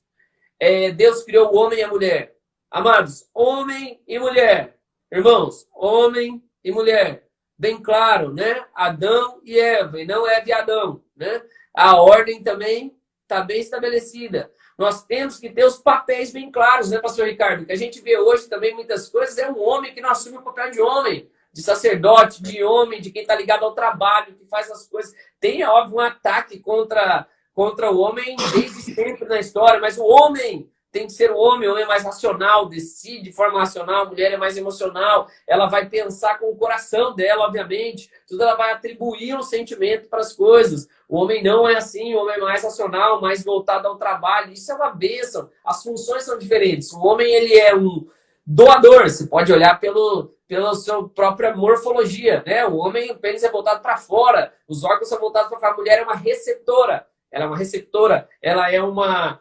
Deus criou o homem e a mulher. Amados, homem e mulher. Irmãos, homem e mulher. Bem claro, né? Adão e Eva, e não Eva e Adão, né? A ordem também está bem estabelecida. Nós temos que ter os papéis bem claros, né, pastor Ricardo? O que a gente vê hoje também, muitas coisas, é um homem que não assume o papel de homem, de sacerdote, de homem, de quem está ligado ao trabalho, que faz as coisas. Tem, óbvio, um ataque contra o homem desde sempre na história, mas o homem tem que ser o homem é mais racional, decide de forma racional, a mulher é mais emocional, ela vai pensar com o coração dela, obviamente, tudo ela vai atribuir um sentimento para as coisas. O homem não é assim, o homem é mais racional, mais voltado ao trabalho, isso é uma bênção, as funções são diferentes. O homem, ele é um doador, você pode olhar pela sua própria morfologia, né? O homem, o pênis é voltado para fora, os órgãos são voltados para fora, a mulher é uma receptora, ela é uma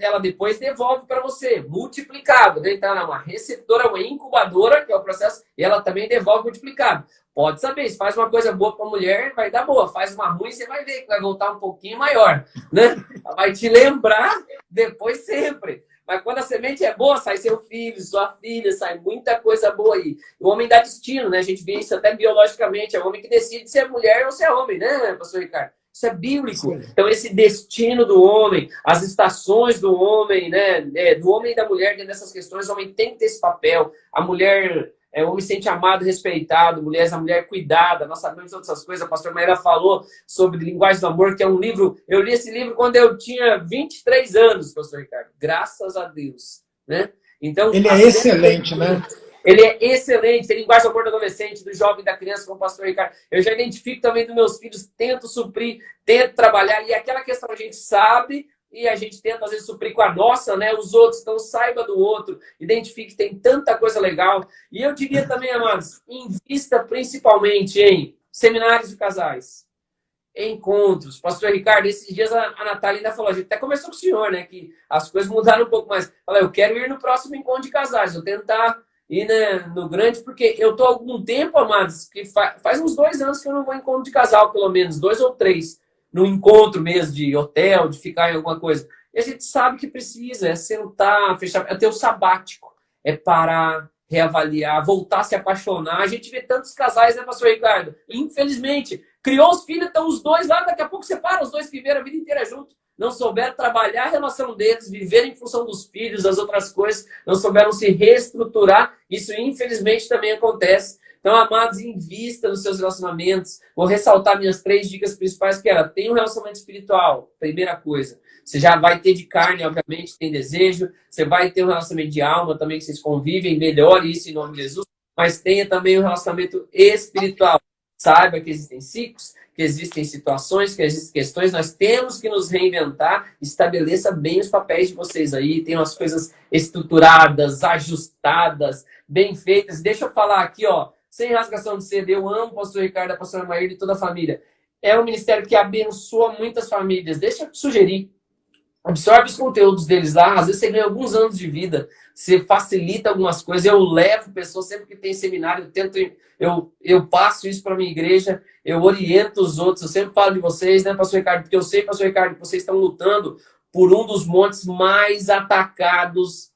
ela depois devolve para você, multiplicado, né? Então ela é uma receptora, uma incubadora, que é o processo, e ela também devolve multiplicado. Pode saber, se faz uma coisa boa para a mulher, vai dar boa. Faz uma ruim, você vai ver que vai voltar um pouquinho maior, né? Ela vai te lembrar depois sempre. Mas quando a semente é boa, sai seu filho, sua filha, sai muita coisa boa aí. O homem dá destino, né? A gente vê isso até biologicamente. É o homem que decide se é mulher ou se é homem, né, pastor Ricardo? Isso é bíblico. Então, esse destino do homem, as estações do homem, né? Do homem e da mulher dentro dessas questões, o homem tem que ter esse papel. A mulher, o homem se sente amado, respeitado, a mulher cuidada. Nós sabemos todas essas coisas. A pastora Maíra falou sobre Linguagem do Amor, que é um livro. Eu li esse livro quando eu tinha 23 anos, pastor Ricardo. Graças a Deus, né? Então, ele é excelente, né? Ele é excelente, tem linguagem do amor do adolescente, do jovem, da criança, como o pastor Ricardo. Eu já identifico também dos meus filhos, tento suprir, tento trabalhar. E aquela questão a gente sabe e a gente tenta, às vezes, suprir com a nossa, né? Os outros, então saiba do outro, identifique que tem tanta coisa legal. E eu diria também, amados, invista principalmente em seminários de casais, encontros. Pastor Ricardo, esses dias a Natália ainda falou, a gente até conversou com o senhor, né? Que as coisas mudaram um pouco mais. Falei, eu quero ir no próximo encontro de casais, vou tentar ir, né, no grande, porque eu tô há algum tempo, amados, que faz uns 2 anos que eu não vou em encontro de casal, pelo menos, 2 ou 3, no encontro mesmo de hotel, de ficar em alguma coisa. E a gente sabe que precisa, é sentar, fechar, é ter o sabático, é parar, reavaliar, voltar a se apaixonar. A gente vê tantos casais, né, pastor Ricardo? Infelizmente, criou os filhos, estão os dois lá, daqui a pouco separa os dois que viveram a vida inteira juntos. Não souberam trabalhar a relação deles, viver em função dos filhos, das outras coisas, não souberam se reestruturar. Isso, infelizmente, também acontece. Então, amados, invista nos seus relacionamentos. Vou ressaltar minhas 3 dicas principais, que era, tenha um relacionamento espiritual, primeira coisa. Você já vai ter de carne, obviamente, tem desejo. Você vai ter um relacionamento de alma também, que vocês convivem, melhore isso em nome de Jesus. Mas tenha também um relacionamento espiritual. Saiba que existem ciclos, que existem situações, que existem questões, nós temos que nos reinventar, estabeleça bem os papéis de vocês aí, tenham as coisas estruturadas, ajustadas, bem feitas. Deixa eu falar aqui, ó, sem rasgação de seda, eu amo o pastor Ricardo, a pastora Maíra e toda a família. É um ministério que abençoa muitas famílias. Deixa eu te sugerir. Absorve os conteúdos deles lá, às vezes você ganha alguns anos de vida, você facilita algumas coisas. Eu levo pessoas, sempre que tem seminário, eu passo isso para a minha igreja, eu oriento os outros, eu sempre falo de vocês, né, pastor Ricardo? Porque eu sei, pastor Ricardo, que vocês estão lutando por um dos montes mais atacados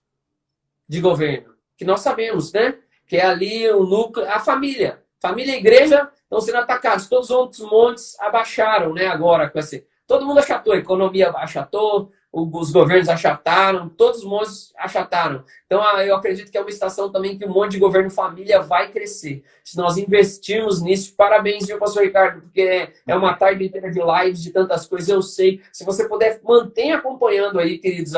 de governo, que nós sabemos, né? Que é ali o núcleo, a família. Família e igreja estão sendo atacados, todos os outros montes abaixaram, né, agora com esse... Todo mundo achatou, a economia achatou, os governos achataram, todos os montes achataram. Então, eu acredito que é uma estação também que um monte de governo família vai crescer. Se nós investirmos nisso, parabéns, viu, pastor Ricardo, porque é uma tarde inteira de lives, de tantas coisas, eu sei. Se você puder, mantenha acompanhando aí, queridos,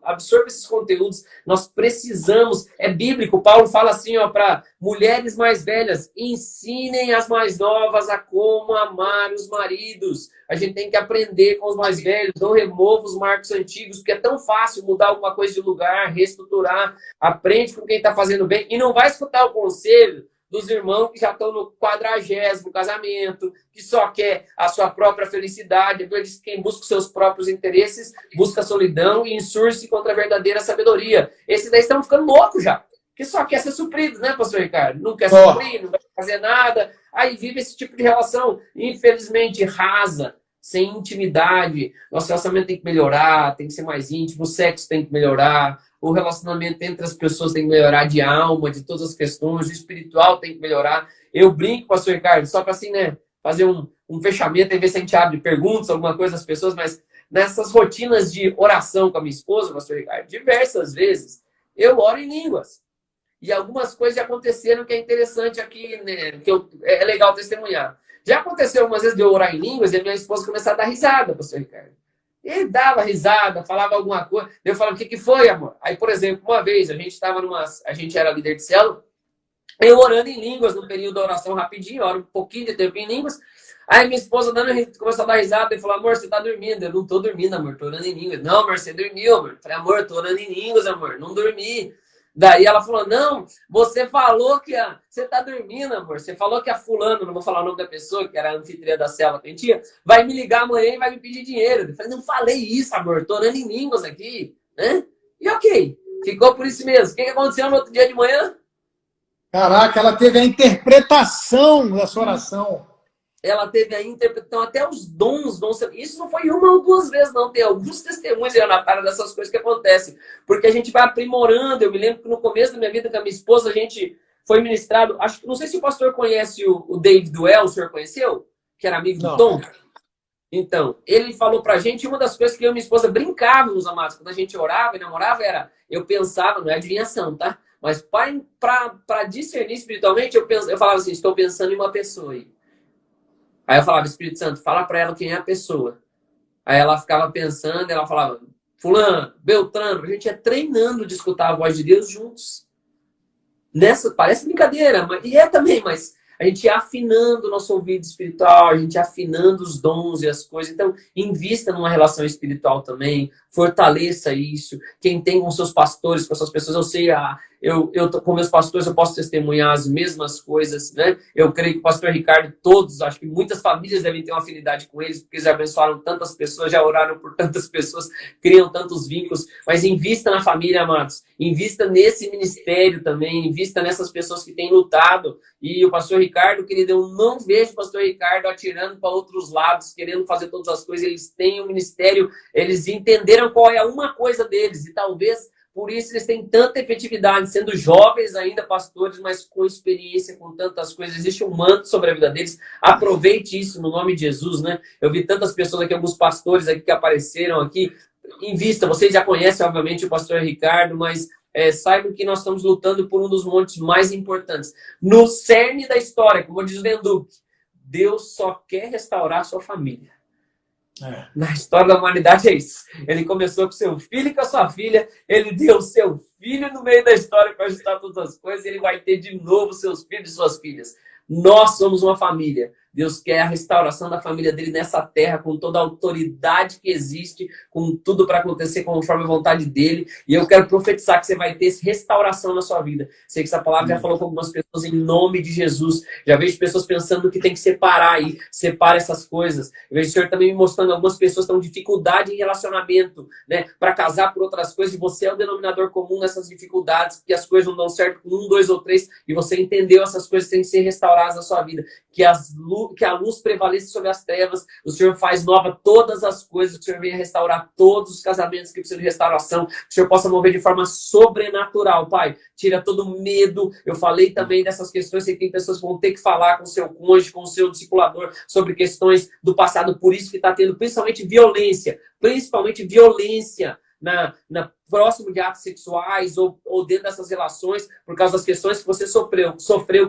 absorva esses conteúdos. Nós precisamos, é bíblico, Paulo fala assim, ó, para mulheres mais velhas, ensinem as mais novas a como amar os maridos. A gente tem que aprender com os mais velhos, não remova os marcos antigos, porque é tão fácil mudar alguma coisa de lugar, reestruturar. Aprende com quem está fazendo bem e não vai escutar o conselho dos irmãos que já estão no 40º casamento, que só quer a sua própria felicidade. Eles, quem busca os seus próprios interesses, busca a solidão e insurge contra a verdadeira sabedoria. Esses daí estão ficando loucos já, que só quer ser suprido, né, pastor Ricardo? Não quer suprir, não vai fazer nada. Aí vive esse tipo de relação, infelizmente, rasa, sem intimidade. Nosso relacionamento tem que melhorar, tem que ser mais íntimo, o sexo tem que melhorar, o relacionamento entre as pessoas tem que melhorar de alma, de todas as questões, o espiritual tem que melhorar. Eu brinco, pastor Ricardo, só para assim, né, fazer um fechamento e ver se a gente abre perguntas, alguma coisa às pessoas, mas nessas rotinas de oração com a minha esposa, pastor Ricardo, diversas vezes, eu oro em línguas. E algumas coisas já aconteceram que é interessante aqui, né, é legal testemunhar. Já aconteceu algumas vezes de eu orar em línguas e a minha esposa começar a dar risada, pastor Ricardo. Ele dava risada, falava alguma coisa. Eu falava, o que foi, amor? Aí, por exemplo, uma vez, a gente era líder de célula, eu orando em línguas no período da oração rapidinho, oro um pouquinho de tempo em línguas. Aí minha esposa começou a dar risada e falou, amor, você tá dormindo? Eu não tô dormindo, amor, tô orando em línguas. Não, amor, você dormiu, amor. Eu falei, amor, tô orando em línguas, amor, não dormi. Daí ela falou, não, você falou que você tá dormindo, amor. Você falou que a fulano, não vou falar o nome da pessoa, que era a anfitriã da célula que a gente tinha, vai me ligar amanhã e vai me pedir dinheiro. Eu falei, não falei isso, amor, tô orando em línguas aqui, né? E ok, ficou por isso mesmo. O que aconteceu no outro dia de manhã? Caraca, ela teve a interpretação da sua oração. Ela teve a interpretação, até os dons vão ser... Isso não foi uma ou duas vezes, não. Tem alguns testemunhos, Natália, dessas coisas que acontecem. Porque a gente vai aprimorando. Eu me lembro que no começo da minha vida com a minha esposa, a gente foi ministrado... Não sei se o pastor conhece o David Duell, o senhor conheceu? Que era amigo do Tom. Então, ele falou pra gente, uma das coisas que eu e minha esposa brincávamos, amados, quando a gente orava e namorava, era... Eu pensava, não é adivinhação, tá? Mas para discernir espiritualmente, eu falava assim, estou pensando em uma pessoa aí. Aí eu falava, Espírito Santo, fala para ela quem é a pessoa. Aí ela ficava pensando, ela falava, fulano, Beltrano, a gente ia treinando de escutar a voz de Deus juntos. Parece brincadeira, e é também, mas a gente ia afinando o nosso ouvido espiritual, a gente ia afinando os dons e as coisas. Então, invista numa relação espiritual também, fortaleça isso. Quem tem com seus pastores, com suas pessoas, eu sei, eu tô com meus pastores, eu posso testemunhar as mesmas coisas, né? Eu creio que o pastor Ricardo, todos, acho que muitas famílias devem ter uma afinidade com eles, porque eles já abençoaram tantas pessoas, já oraram por tantas pessoas, criam tantos vínculos. Mas invista na família, amados. Invista nesse ministério também, invista nessas pessoas que têm lutado. E o pastor Ricardo, querido, eu não vejo o pastor Ricardo atirando para outros lados, querendo fazer todas as coisas. Eles têm um ministério, eles entenderam qual é uma coisa deles, e talvez por isso eles têm tanta efetividade, sendo jovens ainda, pastores, mas com experiência, com tantas coisas. Existe um manto sobre a vida deles. Aproveite isso no nome de Jesus, né? Eu vi tantas pessoas aqui, alguns pastores aqui que apareceram aqui. Invista, vocês já conhecem, obviamente, o pastor Ricardo, mas saibam que nós estamos lutando por um dos montes mais importantes. No cerne da história, como diz o Venduque, Deus só quer restaurar a sua família. Na história da humanidade é isso. Ele começou com seu filho e com a sua filha. Ele deu seu filho no meio da história para ajustar todas as coisas. E ele vai ter de novo seus filhos e suas filhas. Nós somos uma família. Deus quer a restauração da família dele nessa terra, com toda a autoridade que existe, com tudo para acontecer conforme a vontade dele. E eu quero profetizar que você vai ter restauração na sua vida. Sei que essa palavra já falou com algumas pessoas em nome de Jesus. Já vejo pessoas pensando que tem que separar aí. Separa essas coisas. Eu vejo o Senhor também me mostrando algumas pessoas que estão com dificuldade em relacionamento, né? Para casar por outras coisas. E você é o denominador comum nessas dificuldades, porque as coisas não dão certo com 1, 2 ou 3. E você entendeu essas coisas têm que ser restauradas na sua vida. Que a luz prevaleça sobre as trevas, o Senhor faz nova todas as coisas, que o Senhor venha restaurar todos os casamentos que precisam de restauração, que o Senhor possa mover de forma sobrenatural, Pai. Tira todo medo. Eu falei também dessas questões, que tem pessoas que vão ter que falar com o seu cônjuge, com o seu discipulador, sobre questões do passado, por isso que está tendo principalmente violência próximo de atos sexuais ou dentro dessas relações, por causa das questões que você sofreu,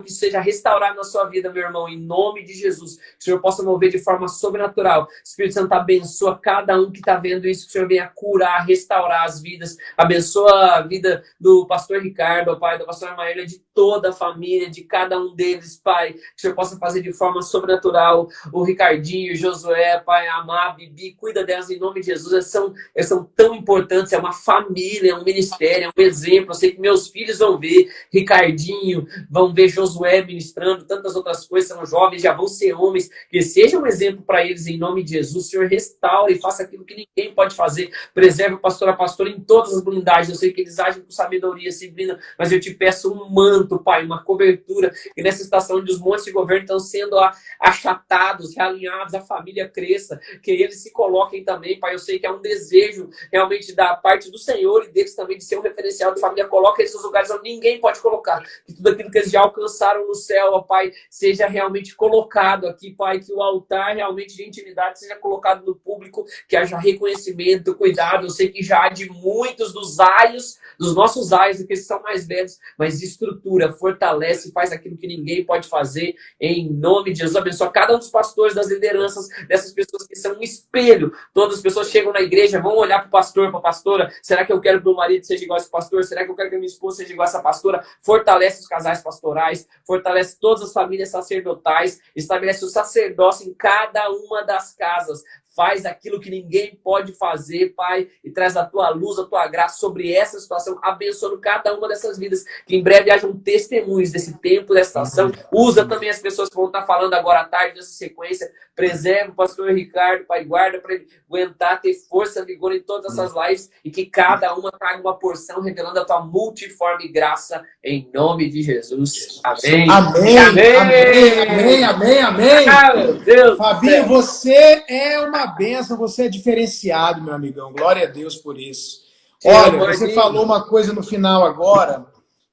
que isso seja restaurado na sua vida, meu irmão, em nome de Jesus. Que o Senhor possa mover de forma sobrenatural. Espírito Santo, abençoa cada um que está vendo isso, que o Senhor venha curar, restaurar as vidas. Abençoa a vida do pastor Ricardo, Pai, da pastora Maíra, de toda a família, de cada um deles, Pai. Que o Senhor possa fazer de forma sobrenatural. O Ricardinho, o Josué, Pai, a Amá, a Bibi, cuida delas em nome de Jesus. Elas são tão importantes, é uma família família, é um ministério, é um exemplo. Eu sei que meus filhos vão ver Ricardinho, vão ver Josué ministrando, tantas outras coisas, são jovens, já vão ser homens, que seja um exemplo para eles em nome de Jesus. Senhor, restaure e faça aquilo que ninguém pode fazer. Preserve o pastor, a pastora em todas as blindagens. Eu sei que eles agem com sabedoria, disciplina, mas eu te peço um manto, Pai, uma cobertura, e nessa estação onde os montes de governo estão sendo achatados, realinhados, a família cresça, que eles se coloquem também, Pai. Eu sei que é um desejo realmente da parte do Senhor e deles também de ser um referencial de família. Coloca eles nos lugares onde ninguém pode colocar, que tudo aquilo que eles já alcançaram no céu, ó Pai, seja realmente colocado aqui, Pai, que o altar realmente de intimidade seja colocado no público, que haja reconhecimento, cuidado. Eu sei que já há de muitos dos aios, dos nossos aios, que são mais velhos, mas estrutura, fortalece, faz aquilo que ninguém pode fazer, em nome de Jesus. Abençoa cada um dos pastores, das lideranças, dessas pessoas que são um espelho. Todas as pessoas chegam na igreja, vão olhar para o pastor, para a pastora. Será que eu quero que o meu marido seja igual a esse pastor? Será que eu quero que a minha esposa seja igual a essa pastora? Fortalece os casais pastorais, fortalece todas as famílias sacerdotais, estabelece o sacerdócio em cada uma das casas. Faz aquilo que ninguém pode fazer, Pai, e traz a tua luz, a tua graça sobre essa situação, abençoando cada uma dessas vidas, que em breve hajam testemunhos desse tempo, dessa ação. Usa também as pessoas que vão estar falando agora à tarde, nessa sequência. Preserva o pastor Ricardo, Pai, guarda para ele aguentar, ter força, vigor em todas essas lives, e que cada uma traga uma porção, revelando a tua multiforme graça, em nome de Jesus. Amém. Amém. Amém. Amém. Amém. Amém. Amém. Ah, meu Deus. Fabinho, você é uma bênção, você é diferenciado, meu amigão. Glória a Deus por isso. Olha, você falou uma coisa no final agora,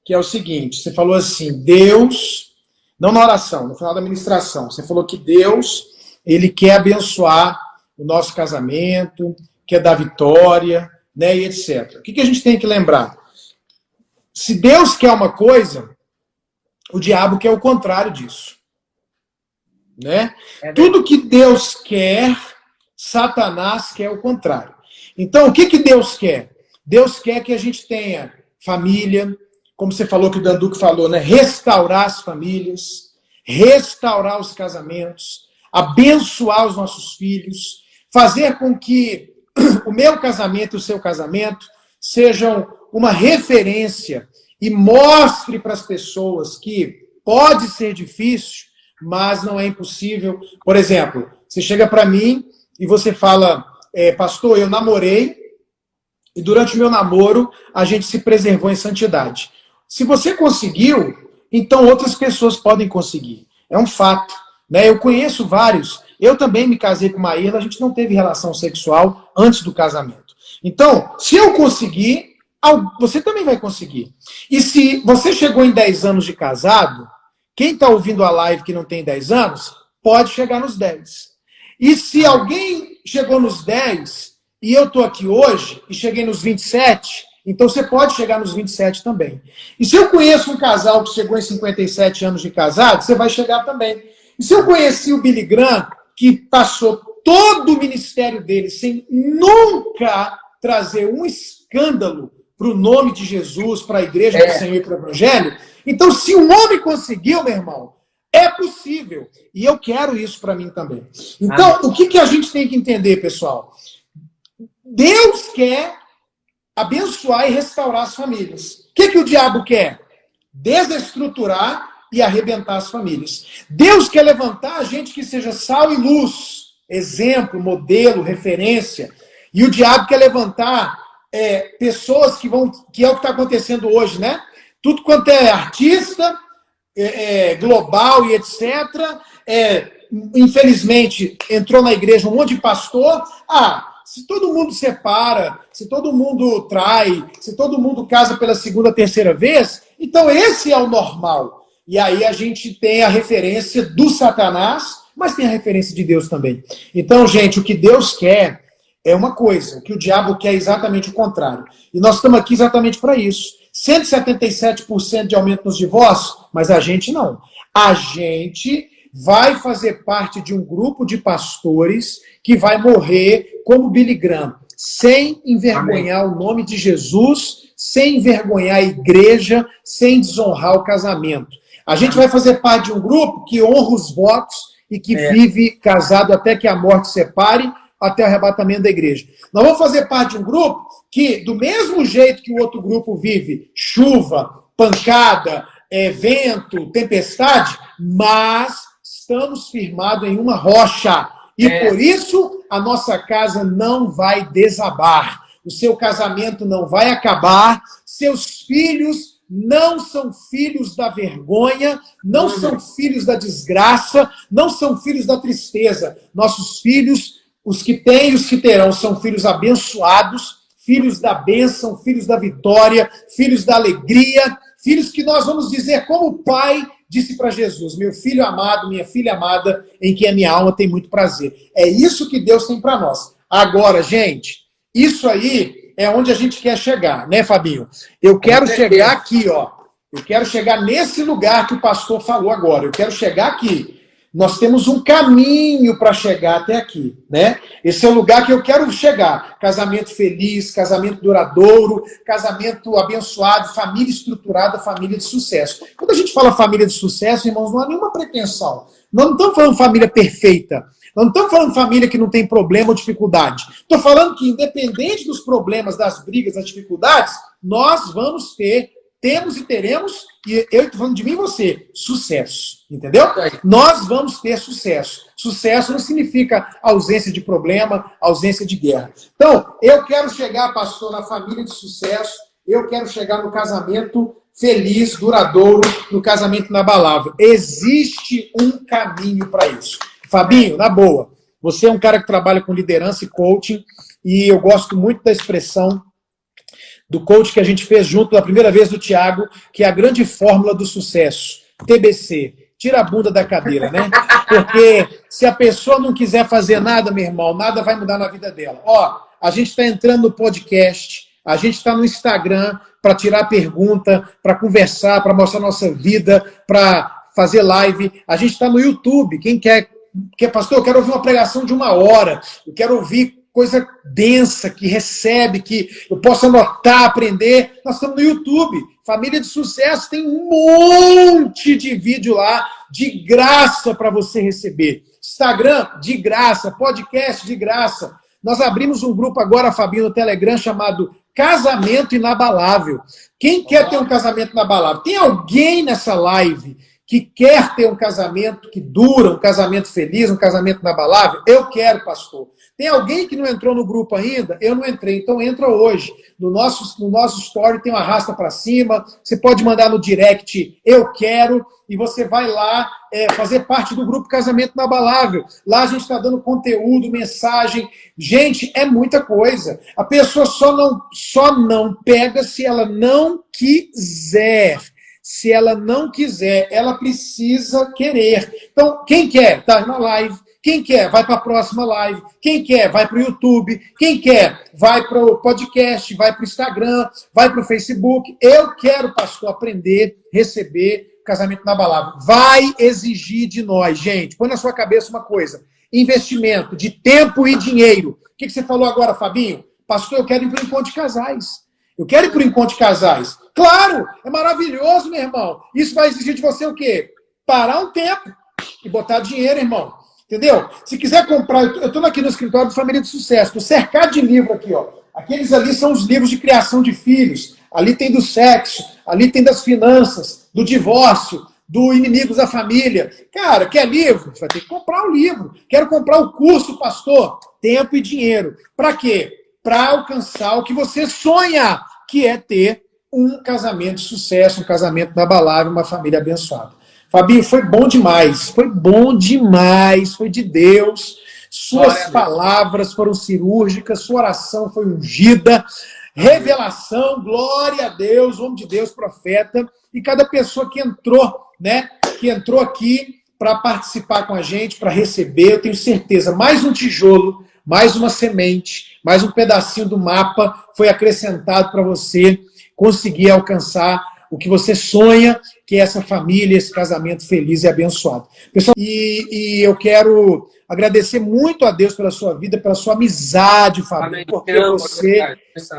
que é o seguinte, você falou assim, Deus, não na oração, no final da ministração, você falou que Deus, ele quer abençoar o nosso casamento, quer dar vitória, né, e etc. O que a gente tem que lembrar? Se Deus quer uma coisa, o diabo quer o contrário disso. Né? Tudo que Deus quer, Satanás quer o contrário. Então, o que Deus quer? Deus quer que a gente tenha família, como você falou, que o Danduque falou, né? Restaurar as famílias, restaurar os casamentos, abençoar os nossos filhos, fazer com que o meu casamento e o seu casamento sejam uma referência e mostre para as pessoas que pode ser difícil, mas não é impossível. Por exemplo, você chega para mim e você fala, pastor, eu namorei e durante o meu namoro a gente se preservou em santidade. Se você conseguiu, então outras pessoas podem conseguir. É um fato. Né? Eu conheço vários. Eu também me casei com uma Irla, a gente não teve relação sexual antes do casamento. Então, se eu conseguir, você também vai conseguir. E se você chegou em 10 anos de casado, quem está ouvindo a live que não tem 10 anos, pode chegar nos 10. E se alguém chegou nos 10 e eu estou aqui hoje e cheguei nos 27, então você pode chegar nos 27 também. E se eu conheço um casal que chegou em 57 anos de casado, você vai chegar também. E se eu conheci o Billy Graham, que passou todo o ministério dele sem nunca trazer um escândalo para o nome de Jesus, para a igreja do Senhor e para o Evangelho, então se um homem conseguiu, meu irmão, é possível. E eu quero isso para mim também. Então, o que a gente tem que entender, pessoal? Deus quer abençoar e restaurar as famílias. O que o diabo quer? Desestruturar e arrebentar as famílias. Deus quer levantar a gente que seja sal e luz, exemplo, modelo, referência. E o diabo quer levantar pessoas que é o que está acontecendo hoje, né? Tudo quanto é artista, global e etc. Infelizmente, entrou na igreja um monte de pastor. Se todo mundo separa, se todo mundo trai, se todo mundo casa pela segunda, terceira vez, então esse é o normal. E aí a gente tem a referência do Satanás, mas tem a referência de Deus também. Então, gente, o que Deus quer é uma coisa, o que o diabo quer é exatamente o contrário. E nós estamos aqui exatamente para isso. 177% de aumento nos divórcios, mas a gente não. A gente vai fazer parte de um grupo de pastores que vai morrer como Billy Graham, sem envergonhar o nome de Jesus, sem envergonhar a igreja, sem desonrar o casamento. A gente vai fazer parte de um grupo que honra os votos e que vive casado até que a morte separe, até o arrebatamento da igreja. Nós vamos fazer parte de um grupo que, do mesmo jeito que o outro grupo vive chuva, pancada, vento, tempestade, mas estamos firmados em uma rocha. E por isso a nossa casa não vai desabar. O seu casamento não vai acabar. Seus filhos não são filhos da vergonha, não são filhos da desgraça, não são filhos da tristeza. Nossos filhos, os que têm e os que terão, são filhos abençoados, filhos da bênção, filhos da vitória, filhos da alegria, filhos que nós vamos dizer como o Pai disse para Jesus: meu filho amado, minha filha amada, em quem a minha alma tem muito prazer. É isso que Deus tem para nós. Agora, gente, isso aí é onde a gente quer chegar, né, Fabinho? Eu quero chegar aqui, ó. Eu quero chegar nesse lugar que o pastor falou agora. Eu quero chegar aqui. Nós temos um caminho para chegar até aqui, né? Esse é o lugar que eu quero chegar. Casamento feliz, casamento duradouro, casamento abençoado, família estruturada, família de sucesso. Quando a gente fala família de sucesso, irmãos, não há nenhuma pretensão. Nós não estamos falando família perfeita. Nós não estamos falando família que não tem problema ou dificuldade. Estou falando que, independente dos problemas, das brigas, das dificuldades, nós vamos ter, temos e teremos, e eu estou falando de mim e você, sucesso. Entendeu? Nós vamos ter sucesso. Sucesso não significa ausência de problema, ausência de guerra. Então, eu quero chegar, pastor, na família de sucesso, eu quero chegar no casamento feliz, duradouro, no casamento inabalável. Existe um caminho para isso. Fabinho, na boa, você é um cara que trabalha com liderança e coaching, e eu gosto muito da expressão do coach que a gente fez junto da primeira vez do Thiago, que é a grande fórmula do sucesso. TBC, tira a bunda da cadeira, né? Porque se a pessoa não quiser fazer nada, meu irmão, nada vai mudar na vida dela. Ó, a gente está entrando no podcast, a gente está no Instagram para tirar pergunta, para conversar, para mostrar nossa vida, para fazer live. A gente está no YouTube. Quem quer, pastor, eu quero ouvir uma pregação de 1 hora, eu quero ouvir coisa densa, que recebe, que eu possa anotar, aprender. Nós estamos no YouTube. Família de Sucesso tem um monte de vídeo lá, de graça para você receber. Instagram, de graça. Podcast, de graça. Nós abrimos um grupo agora, Fabinho, no Telegram, chamado Casamento Inabalável. Quem quer ter um casamento inabalável? Tem alguém nessa live que quer ter um casamento que dura, um casamento feliz, um casamento inabalável? Eu quero, pastor. Tem alguém que não entrou no grupo ainda? Eu não entrei, então entra hoje. No nosso story tem uma arrasta para cima, você pode mandar no direct, eu quero, e você vai lá fazer parte do grupo Casamento Inabalável. Lá a gente está dando conteúdo, mensagem. Gente, é muita coisa. A pessoa só não pega se ela não quiser. Se ela não quiser, ela precisa querer. Então, quem quer, tá na live. Quem quer, vai para a próxima live. Quem quer, vai para o YouTube. Quem quer, vai para o podcast, vai para o Instagram, vai para o Facebook. Eu quero, pastor, aprender, receber casamento inabalável. Vai exigir de nós, gente. Põe na sua cabeça uma coisa. Investimento de tempo e dinheiro. O que você falou agora, Fabinho? Pastor, eu quero ir para o encontro de casais. Eu quero ir para o encontro de casais. Claro, é maravilhoso, meu irmão. Isso vai exigir de você o quê? Parar um tempo e botar dinheiro, irmão. Entendeu? Se quiser comprar, eu estou aqui no escritório do Família de Sucesso, estou cercado de livro aqui, ó. Aqueles ali são os livros de criação de filhos. Ali tem do sexo, ali tem das finanças, do divórcio, do inimigos da família. Cara, quer livro? Você vai ter que comprar o livro. Quero comprar o curso, pastor. Tempo e dinheiro. Para quê? Para alcançar o que você sonha, que é ter um casamento de sucesso, um casamento inabalável, uma família abençoada. Fabinho, foi bom demais, foi de Deus. Suas palavras foram cirúrgicas, sua oração foi ungida, revelação, glória a Deus, homem de Deus, profeta, e cada pessoa que entrou, né, que entrou aqui para participar com a gente, para receber, eu tenho certeza, mais um tijolo, mais uma semente, mais um pedacinho do mapa foi acrescentado para você conseguir alcançar o que você sonha, que é essa família, esse casamento feliz e abençoado. Pessoal, e eu quero agradecer muito a Deus pela sua vida, pela sua amizade, Fabinho, porque você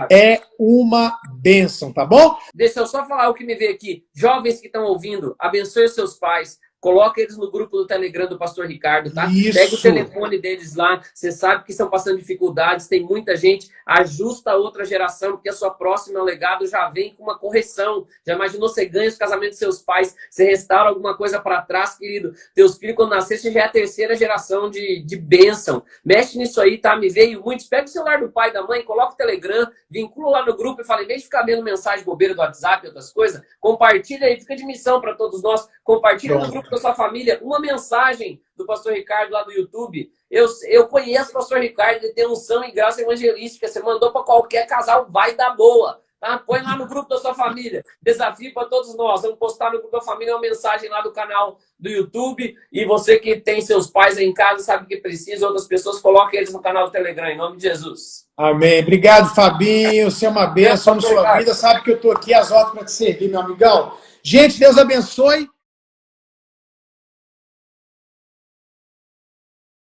é uma bênção, tá bom? Deixa eu só falar o que me veio aqui. Jovens que estão ouvindo, abençoe seus pais, coloca eles no grupo do Telegram do Pastor Ricardo, tá? Isso. Pega o telefone deles lá, você sabe que estão passando dificuldades, tem muita gente, ajusta a outra geração, porque a sua próxima legado já vem com uma correção. Já imaginou, você ganha os casamentos dos seus pais, você restaura alguma coisa para trás, querido? Teus filhos, quando nascer, você já é a terceira geração de bênção. Mexe nisso aí, tá? Me veio muitos. Pega o celular do pai e da mãe, coloca o Telegram, vincula lá no grupo e fala, em vez de ficar vendo mensagem bobeira do WhatsApp e outras coisas, compartilha aí, fica de missão para todos nós. Compartilha no grupo da sua família uma mensagem do Pastor Ricardo lá do YouTube. Eu conheço o Pastor Ricardo, ele tem unção e graça evangelística. Você mandou para qualquer casal, vai dar boa. Tá? Põe lá no grupo da sua família. Desafio para todos nós. Vamos postar no grupo da família uma mensagem lá do canal do YouTube. E você que tem seus pais aí em casa, sabe que precisa, outras pessoas, coloquem eles no canal do Telegram, em nome de Jesus. Amém. Obrigado, Fabinho. Você é uma bênção na sua vida. Sabe que eu estou aqui às horas para te servir, meu amigão. Gente, Deus abençoe.